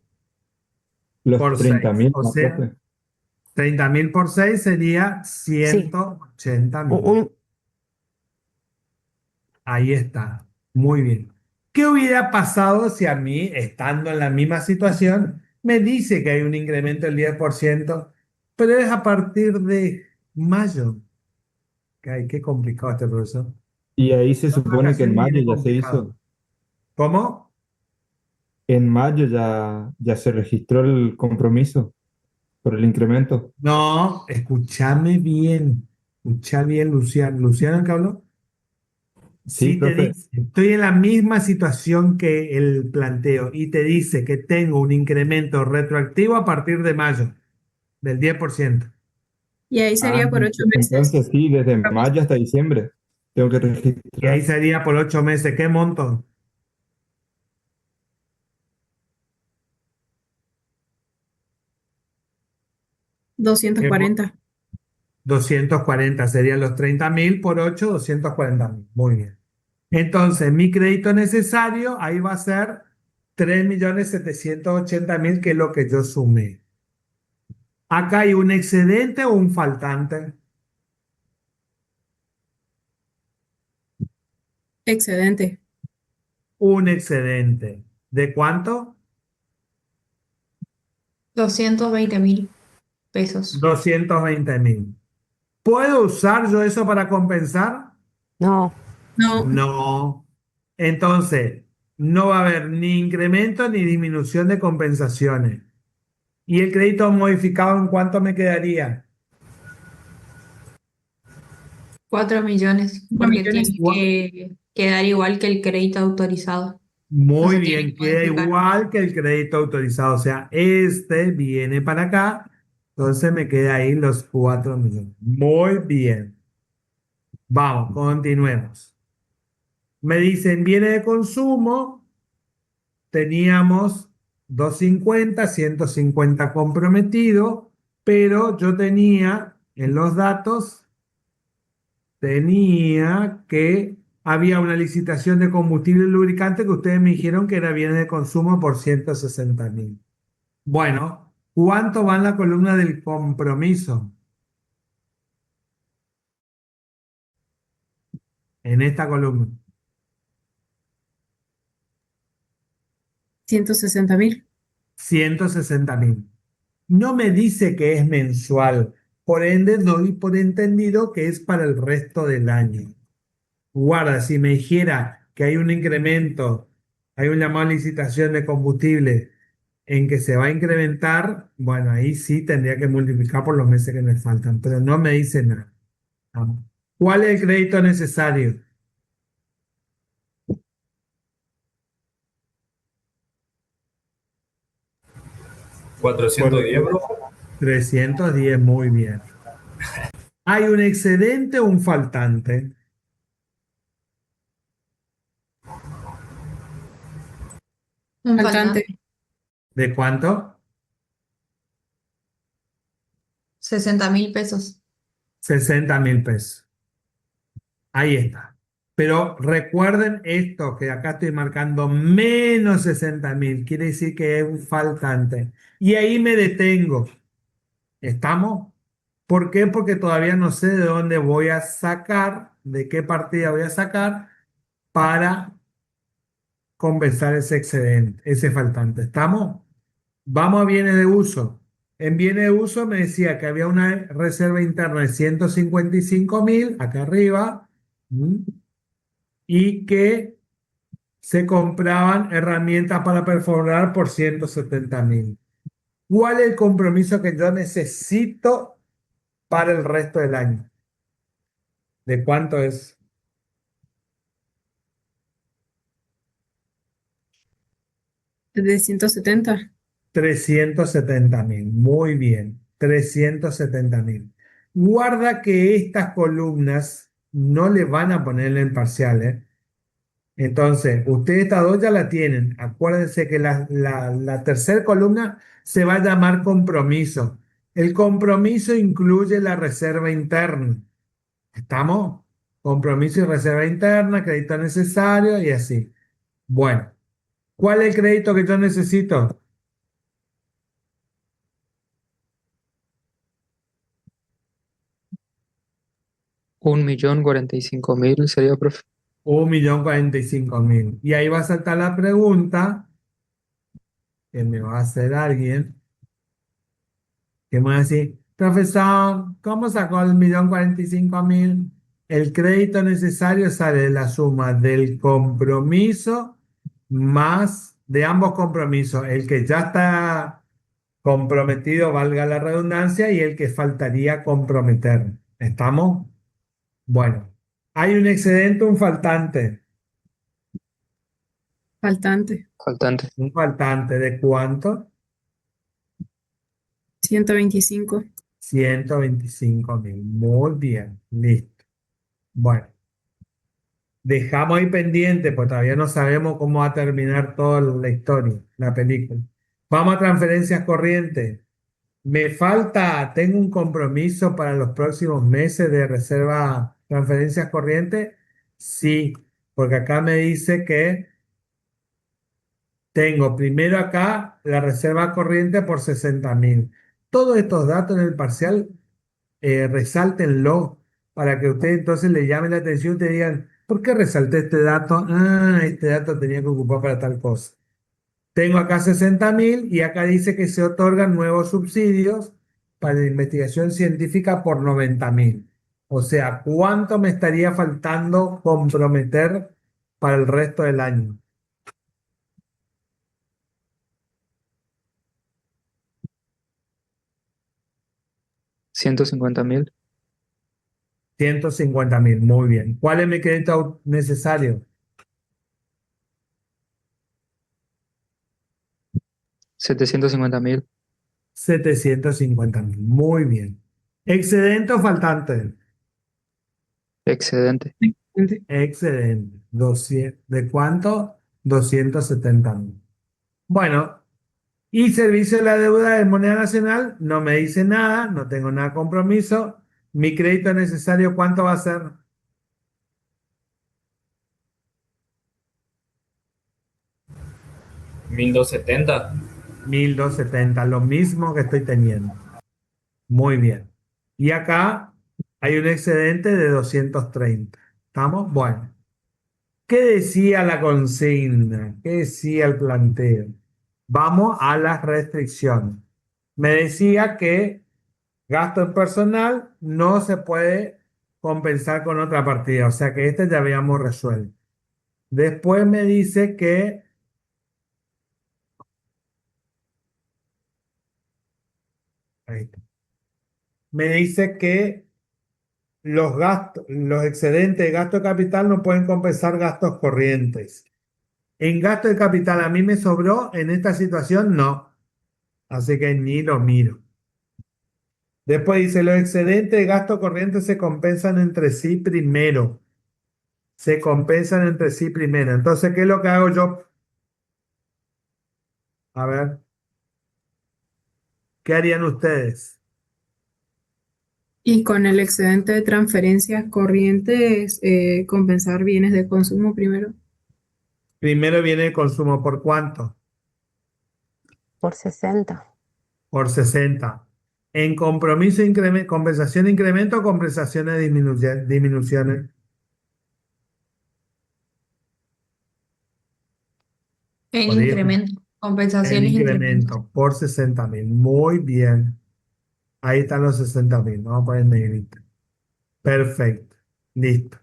Los por 30 6. mil, O ¿no, sea, profe? 30.000 por 6 sería Sí, 180.000. Ahí está. Muy bien. ¿Qué hubiera pasado si a mí, estando en la misma situación, me dice que hay un incremento del 10%, pero es a partir de mayo? Qué complicado este profesor. Y ahí se Las supone que en vacaciones mayo viene ya se complicado. hizo. ¿Cómo? En mayo ya se registró el compromiso por el incremento. No, escúchame bien. Escucha bien, Luciano. ¿Luciano que habló? Sí, Si te profe. dice, estoy en la misma situación que el planteo y te dice que tengo un incremento retroactivo a partir de mayo del 10%. Y ahí Ah, sería por 8 meses. entonces sí, desde mayo hasta diciembre tengo que Y ahí registrar. sería por 8 meses. ¿Qué monto? 240. 240 serían los 30.000 por 8, 240.000. Muy bien. Entonces, mi crédito necesario ahí va a ser 3.780.000, que es lo que yo sumé. Acá hay un excedente o un faltante. Excedente. Un excedente. ¿De cuánto? 220.000 pesos. 220.000. ¿Puedo usar yo eso para compensar? No, No, No. Entonces, no va a haber ni incremento ni disminución de compensaciones. ¿Y el crédito modificado en cuánto me quedaría? 4 millones, 4 porque millones. tiene que quedar igual que el crédito autorizado. No Muy se tiene bien, que queda modificar. igual que el crédito autorizado. O sea, este viene para acá, entonces me queda ahí los 4 millones. Muy bien. Vamos, continuemos. Me dicen, viene de consumo, teníamos 150 comprometido, pero yo tenía en los datos, tenía que había una licitación de combustible y lubricante que ustedes me dijeron que era bienes de consumo por 160.000. Bueno, ¿cuánto va en la columna del compromiso? En esta columna. 160.000. 160.000. No me dice que es mensual, por ende doy por entendido que es para el resto del año. Guarda, si me dijera que hay un incremento, hay una llamado licitación de combustible en que se va a incrementar, bueno, ahí sí tendría que multiplicar por los meses que me faltan, pero no me dice nada. Vamos. ¿Cuál es el crédito necesario? 410, bro. 310, muy bien. ¿Hay un excedente o un faltante? Un Faltante. faltante. ¿De cuánto? 60.000 pesos. 60.000 pesos. Ahí está. Pero recuerden esto, que acá estoy marcando menos 60.000, quiere decir que es un faltante. Y ahí me detengo. ¿Estamos? ¿Por qué? Porque todavía no sé de dónde voy a sacar de qué partida voy a sacar para compensar ese excedente, ese faltante. ¿Estamos? Vamos a bienes de uso. En bienes de uso me decía que había una reserva interna de 155.000, acá arriba, y que se compraban herramientas para perforar por 170.000. ¿Cuál es el compromiso que yo necesito para el resto del año? ¿De cuánto es? ¿De 170? 370.000. Muy bien, 370.000. Guarda que estas columnas no le van a poner en el parcial, ¿eh? Entonces, ustedes estas dos ya la tienen. Acuérdense que la tercera columna se va a llamar compromiso. El compromiso incluye la reserva interna. ¿Estamos? Compromiso y reserva interna, crédito necesario y así. Bueno, ¿cuál es el crédito que yo necesito? $1.045.000 sería, profe. 1.045.000. Y ahí va a saltar la pregunta que me va a hacer alguien que me va a decir, profesor, ¿cómo sacó el 1.045.000? El crédito necesario sale de la suma del compromiso más de ambos compromisos, el que ya está comprometido, valga la redundancia, y el que faltaría comprometer. ¿Estamos? Bueno, hay un excedente, un faltante. Faltante. Faltante. ¿Un faltante de cuánto? 125. 125.000. Muy bien, listo. Bueno, dejamos ahí pendiente, pues todavía no sabemos cómo va a terminar toda la historia, la película. Vamos a transferencias corrientes. Me falta, tengo un compromiso para los próximos meses de reserva transferencias corrientes. Sí, porque acá me dice que tengo primero acá la reserva corriente por 60.000. Todos estos datos en el parcial, resáltenlo para que ustedes entonces le llamen la atención y te digan, ¿por qué resalté este dato? Ah, este dato tenía que ocupar para tal cosa. Tengo acá 60.000 y acá dice que se otorgan nuevos subsidios para la investigación científica por 90.000. O sea, ¿cuánto me estaría faltando comprometer para el resto del año? 150.000. 150.000, muy bien. ¿Cuál es mi crédito necesario? 750.000. 750.000, muy bien. ¿Excedente o faltante? Excedente. Excedente. 200, ¿de cuánto? 270.000. Bueno, y servicio de la deuda de moneda nacional, no me dice nada, no tengo nada de compromiso. Mi crédito necesario, ¿cuánto va a ser? 1.270. 1.270, lo mismo que estoy teniendo. Muy bien. Y acá hay un excedente de 230. ¿Estamos? Bueno. ¿Qué decía la consigna? ¿Qué decía el planteo? Vamos a las restricciones. Me decía que gasto en personal no se puede compensar con otra partida, o sea que este ya habíamos resuelto. Después me dice que ahí está. Me dice que los gastos, los excedentes de gasto de capital no pueden compensar gastos corrientes. En gasto de capital a mí me sobró, en esta situación no, así que ni lo miro. Después dice, los excedentes de gasto corriente se compensan entre sí primero. Se compensan entre sí primero. Entonces, ¿qué es lo que hago yo? A ver, ¿qué harían ustedes? Y con el excedente de transferencias corrientes, compensar bienes de consumo primero. Primero viene el consumo, ¿por cuánto? Por 60. Por 60. En compromiso, compensación, incremento o compensaciones, disminuciones. El Por ahí incremento, el compensaciones, incrementos. incremento por 60.000. Muy bien. Ahí están los 60.000. Vamos a poner en negrita. Perfecto. Listo.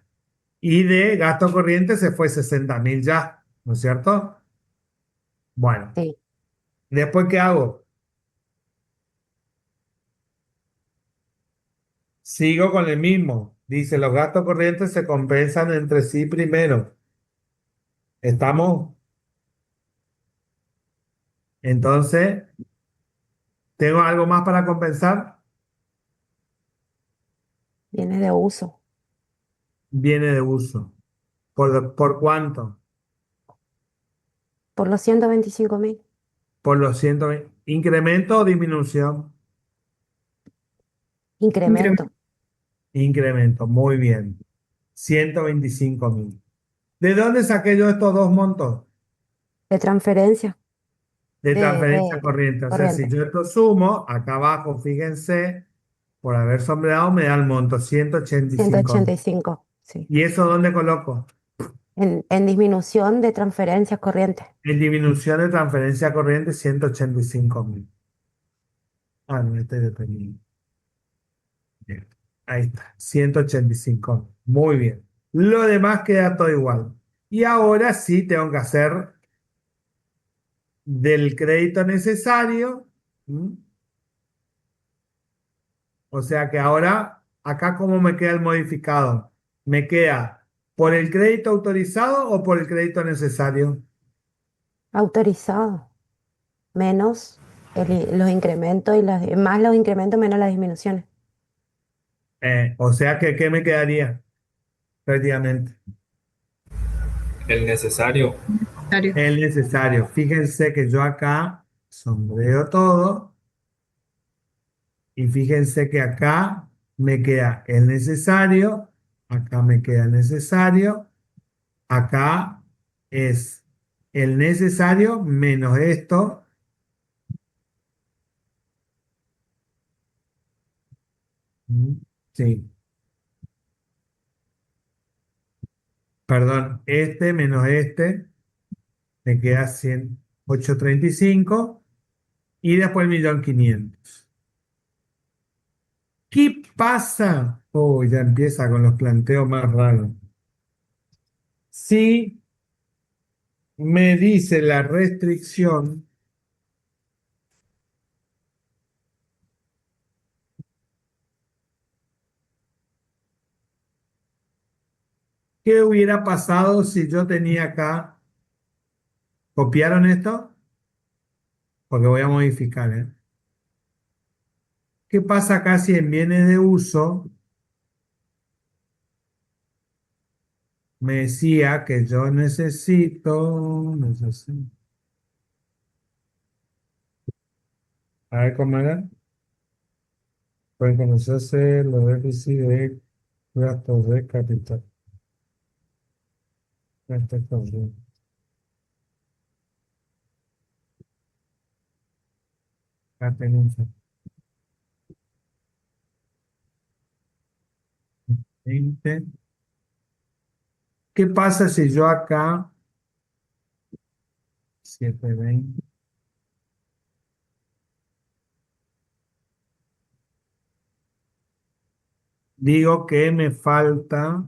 Y de gasto corriente se fue 60.000 ya, ¿no es cierto? Bueno, Sí, después, ¿qué hago? Sigo con el mismo. Dice, los gastos corrientes se compensan entre sí primero. ¿Estamos? Entonces, ¿tengo algo más para compensar? viene de uso. Viene de uso. ¿Por cuánto? Por los 125.000. Por los 120. ¿Incremento o disminución? Incremento Incremento. Muy bien. 125.000. ¿De dónde saqué yo estos dos montos? de transferencia De transferencia de corriente. O sea, si corriente. yo esto sumo, acá abajo, fíjense, por haber sombreado me da el monto, 185.000. 185, sí. ¿Y eso dónde coloco? En disminución de transferencias corrientes. En disminución de transferencia corriente, 185.000. Ah, no, este es dependiente. Bien. Ahí está, 185.000. Muy bien. Lo demás queda todo igual. Y ahora sí tengo que hacer del crédito necesario. ¿Mm? O sea que ahora, acá, ¿cómo me queda el modificado? ¿Me queda por el crédito autorizado o por el crédito necesario? Autorizado. Menos los incrementos y más los incrementos menos las disminuciones. O sea que, ¿qué me quedaría? Prácticamente. El necesario. Necesario. El necesario. Fíjense que yo acá sombreo todo y fíjense que acá me queda el necesario, acá me queda el necesario, acá es el necesario menos esto. Sí, perdón, este menos este me queda 108.35 y después 1.500.000. ¿Qué pasa? Oh, ya empieza con los planteos más raros. Si me dice la restricción ¿qué hubiera pasado si yo tenía acá? ¿Copiaron esto? Porque voy a modificar, ¿eh? ¿Qué pasa acá si en bienes de uso me decía que yo necesito, a ver cómo era? Pueden conocerse los déficits de gastos de capital. Gastos corrientes. Atenuanza. 20. ¿Qué pasa si yo acá 720? Digo que me falta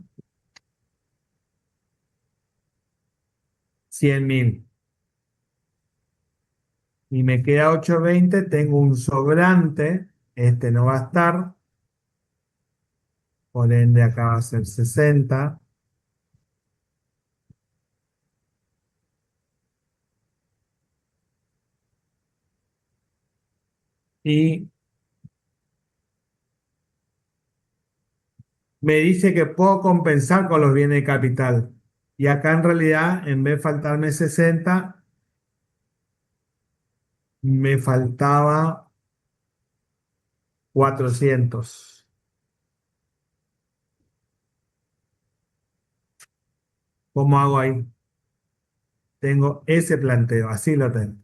100.000 y me queda 820, tengo un sobrante, este no va a estar, por ende acá va a ser 60 y me dice que puedo compensar con los bienes de capital. Y acá en realidad, en vez de faltarme 60, me faltaba 400. ¿Cómo hago ahí? Tengo ese planteo, así lo tengo.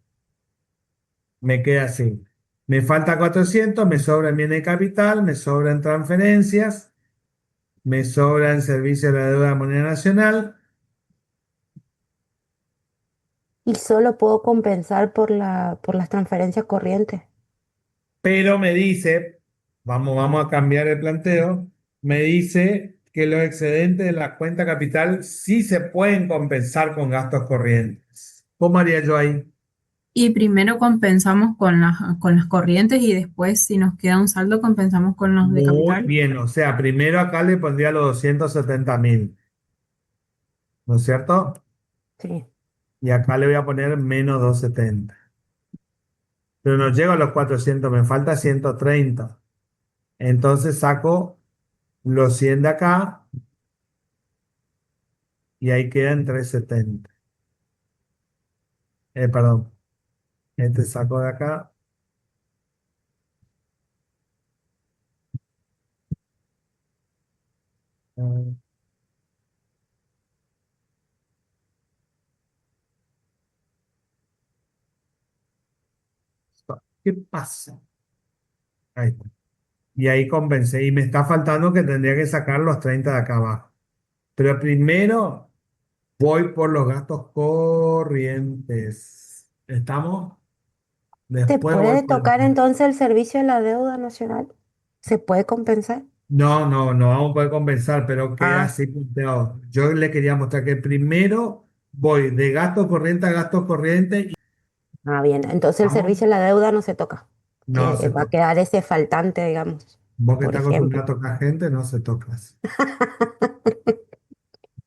Me queda así. Me falta 400, me sobra en bienes de capital, me sobran transferencias, me sobra en servicio de la deuda de moneda nacional. Y solo puedo compensar por las transferencias corrientes. Pero me dice, vamos a cambiar el planteo, me dice que los excedentes de la cuenta capital sí se pueden compensar con gastos corrientes. ¿Cómo haría yo ahí? Y primero compensamos con las corrientes y después, si nos queda un saldo, compensamos con los de Muy capital. bien, o sea, primero acá le pondría los 270.000, ¿no es cierto? Sí. Y acá le voy a poner menos 270. Pero no llego a los 400, me falta 130. Entonces saco los 100 de acá y ahí quedan 370. Perdón, este saco de acá. Mm, ¿Qué pasa? Ahí está. Y ahí compensé. Y me está faltando que tendría que sacar los 30 de acá abajo. Pero primero voy por los gastos corrientes. ¿Estamos? ¿Se Después voy puede por... tocar entonces el servicio de la deuda nacional? ¿Se puede compensar? No, no, no vamos a poder compensar, pero queda Ah, así punteado. Yo le quería mostrar que primero voy de gasto corriente a gasto corriente y bien. Entonces el vamos, servicio de la deuda no se toca. no se Va a toca. quedar ese faltante, digamos, Vos que por estás ejemplo. acostumbrado a tocar gente, no se toca así.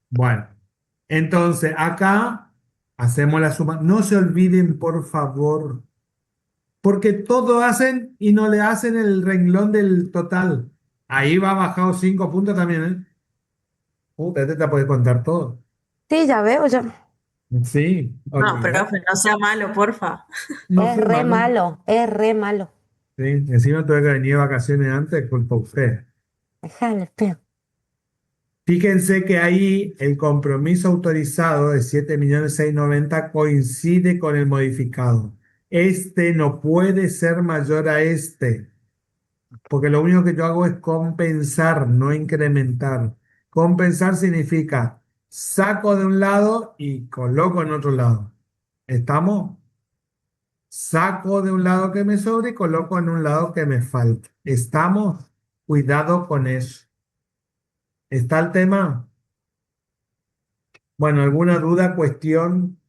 Bueno, entonces acá hacemos la suma. No se olviden, por favor, porque todo hacen y no le hacen el renglón del total. Ahí va bajado 5 puntos también, ¿eh? Este te puede contar todo. Sí, ya veo, ya. Sí, No, olvídate. profe, no sea malo, porfa. No Es soy re malo. malo, es re malo. Sí, encima tuve que venir de vacaciones antes, culpa usted. Déjale, feo. Fíjense que ahí el compromiso autorizado de 7.690.000 coincide con el modificado. Este no puede ser mayor a este, porque lo único que yo hago es compensar, no incrementar. Compensar significa saco de un lado y coloco en otro lado. ¿Estamos? Saco de un lado que me sobre y coloco en un lado que me falta. ¿Estamos? Cuidado con eso. ¿Está el tema? Bueno, ¿alguna duda, cuestión?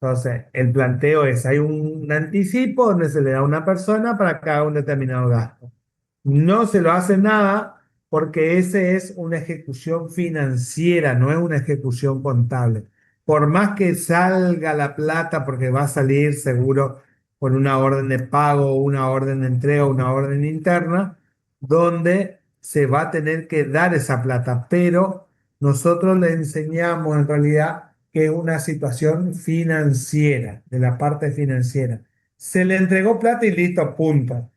Entonces, el planteo es, hay un anticipo donde se le da a una persona para que haga un determinado gasto. No se lo hace nada porque ese es una ejecución financiera, no es una ejecución contable. Por más que salga la plata, porque va a salir seguro con una orden de pago, una orden de entrega, una orden interna, donde se va a tener que dar esa plata, pero nosotros le enseñamos en realidad que es una situación financiera, de la parte financiera. Se le entregó plata y listo, punto.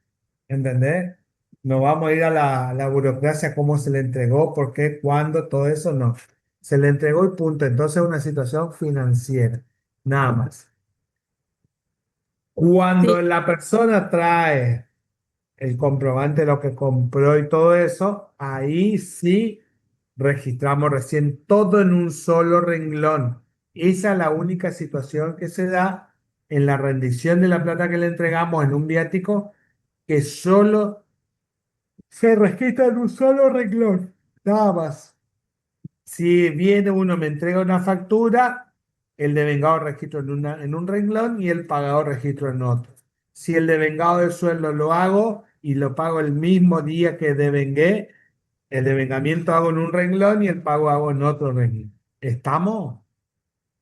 ¿Entendés? No vamos a ir a la burocracia, cómo se le entregó, por qué, cuándo, todo eso, no. Se le entregó y punto. Entonces es una situación financiera, nada más. Sí, Cuando la persona trae el comprobante de lo que compró y todo eso, ahí sí registramos recién todo en un solo renglón. Esa es la única situación que se da en la rendición de la plata que le entregamos en un viático, que solo se registra en un solo renglón, nada más. Si viene uno, me entrega una factura, el devengado registro en un renglón y el pagador registro en otro. Si el devengado del sueldo lo hago y lo pago el mismo día que devengué, el devengamiento hago en un renglón y el pago hago en otro renglón. ¿Estamos?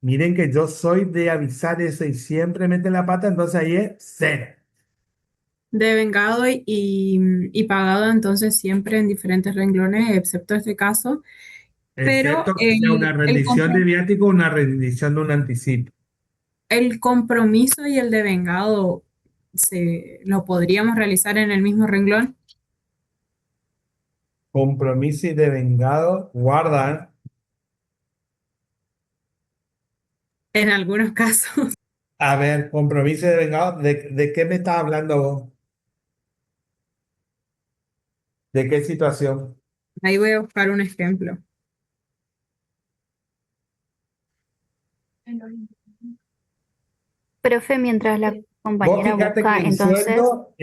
Miren que yo soy de avisar eso y siempre meten la pata, entonces ahí es cero. Devengado y pagado entonces siempre en diferentes renglones, excepto este caso. Pero Excepto que sea una rendición de viático o una rendición de un anticipo. el compromiso y el devengado lo podríamos realizar en el mismo renglón Compromiso y devengado, guarda. en algunos casos. A ver, compromiso y devengado, ¿de qué me estás hablando vos? ¿De qué situación? Ahí voy a buscar un ejemplo. Profe, mientras la Vos compañera fíjate que busca, el entonces, sueldo,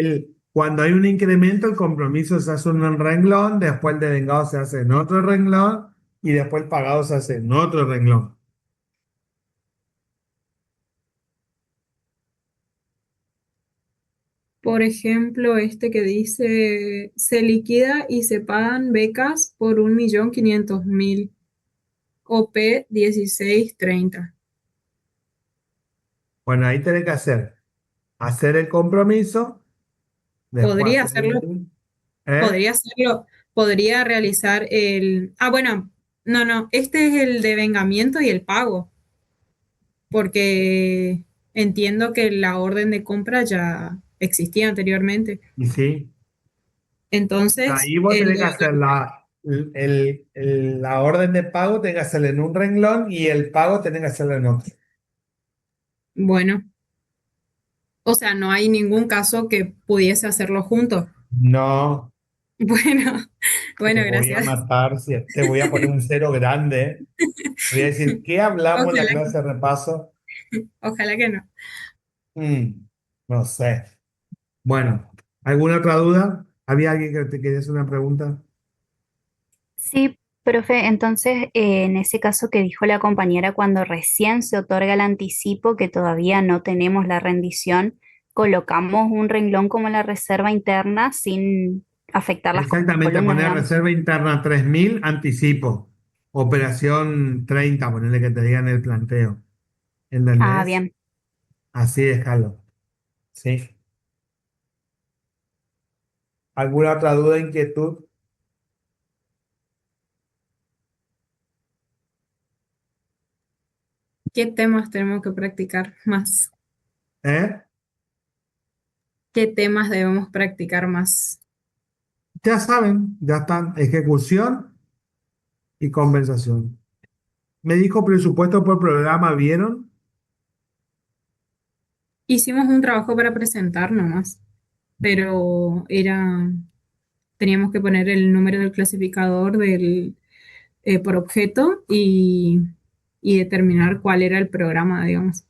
cuando hay un incremento, el compromiso se hace en un renglón, después el devengado se hace en otro renglón y después el pagado se hace en otro renglón. Por ejemplo, este que dice, se liquida y se pagan becas por 1.500.000, OP 1630. Bueno, ahí tenés que hacer el compromiso, después Podría hacer hacerlo, ¿eh? podría hacerlo, podría realizar el... Ah, bueno, no, este es el devengamiento y el pago, porque entiendo que la orden de compra ya existía anteriormente. Y sí, Entonces, ahí vos el tenés que hacer devengamiento, la orden de pago, tenés que hacerla en un renglón y el pago tenés que hacerlo en otro. bueno, o sea, no hay ningún caso que pudiese hacerlo juntos. No, Bueno, te bueno, voy a gracias. matar, te voy a poner un cero grande. Voy a decir, ¿qué hablamos en la Ojalá, clase de repaso? ojalá que no. Mm, no sé. Bueno, ¿alguna otra duda? ¿Había alguien que te quería hacer una pregunta? sí, profe, entonces, en ese caso que dijo la compañera, cuando recién se otorga el anticipo, que todavía no tenemos la rendición, colocamos un renglón como la reserva interna sin afectar las Exactamente, columnas, poner digamos. reserva interna 3.000 anticipo. Operación 30, ponerle que te digan el planteo. Ah, ¿Entendés? bien. Así déjalo. ¿Sí? ¿Alguna otra duda, inquietud? ¿Qué temas tenemos que practicar más? ¿Eh? ¿Qué temas debemos practicar más? Ya saben, ya están. Ejecución y compensación. Me dijo presupuesto por programa, ¿vieron? Hicimos un trabajo para presentar nomás, pero teníamos que poner el número del clasificador por objeto y determinar cuál era el programa, digamos.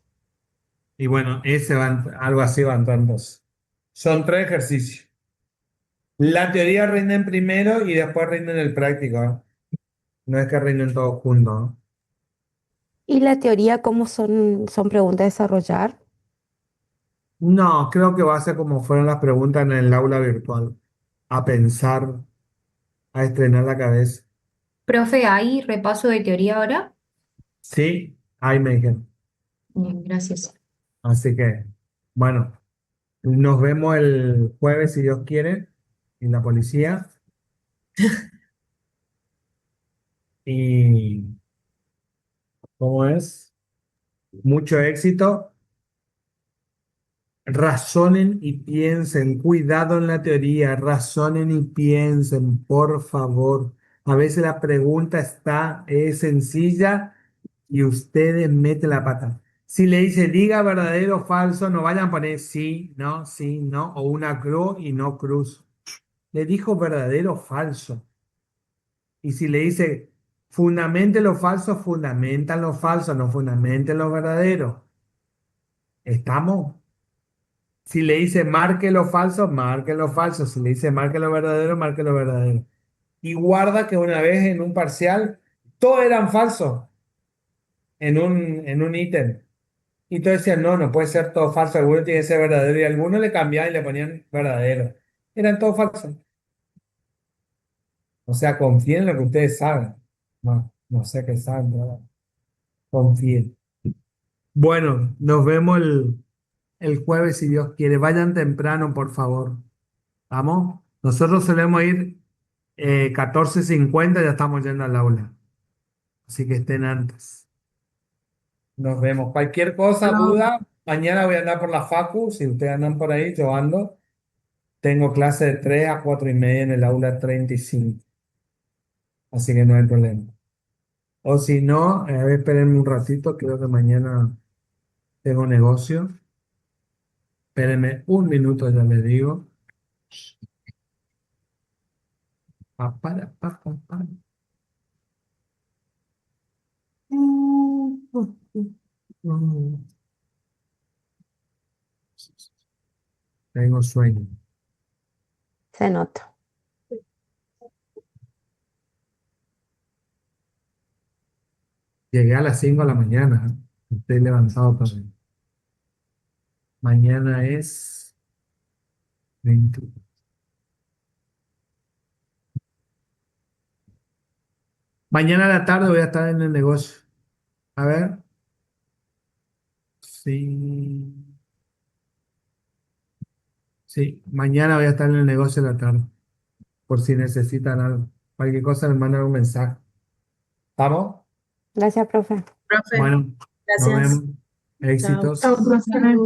Y bueno, algo así van tantos. Son 3 ejercicios. La teoría rinden primero y después rinden el práctico, ¿eh? No es que rinden todos juntos, ¿eh? ¿Y la teoría cómo son preguntas a desarrollar? No, creo que va a ser como fueron las preguntas en el aula virtual. A pensar, a estrenar la cabeza. Profe, ¿hay repaso de teoría ahora? Sí, ahí me dijeron. Bien, gracias. Así que, bueno, nos vemos el jueves, si Dios quiere, en la policía. Y, ¿cómo es? Mucho éxito. Razonen y piensen, cuidado en la teoría, razonen y piensen, por favor. A veces la pregunta es sencilla y ustedes meten la pata. Si le dice diga verdadero o falso, no vayan a poner sí, no, o una cruz y no cruz. Le dijo verdadero o falso. Y si le dice fundamente lo falso, fundamentan lo falso, no fundamenten lo verdadero. ¿Estamos? Si le dice marque lo falso, marque lo falso. Si le dice marque lo verdadero, marque lo verdadero. Y guarda que una vez en un parcial, todos eran falsos en un ítem. Y todos decían, no, no puede ser todo falso, alguno tiene que ser verdadero. Y algunos le cambiaban y le ponían verdadero. Eran todos falsos. O sea, confíen en lo que ustedes saben. No, no sé qué saben, pero confíen. Bueno, nos vemos el jueves si Dios quiere. Vayan temprano, por favor. ¿Vamos? Nosotros solemos ir 14:50, ya estamos yendo al aula. Así que estén antes. Nos vemos. Cualquier cosa, duda, mañana voy a andar por la facu. Si ustedes andan por ahí, yo ando. Tengo clase de 3 a 4:30 en el aula 35. Así que no hay problema. O si no, a ver, espérenme un ratito. Creo que mañana tengo negocio. Espérenme un minuto, ya les digo. Pa, para, pa, pa, pa. Mm, Tengo sueño. Se nota. Llegué a las 5 de la mañana. Estoy levantado también. Mañana es 20. Mañana a la tarde voy a estar en el negocio. A ver. Sí. Sí, mañana voy a estar en el negocio a la tarde. Por si necesitan algo. Cualquier cosa me mandan un mensaje. ¿Vamos? Gracias, profe. Profe, Bueno, nos gracias. vemos. Chao. Éxitos. Chao, profe.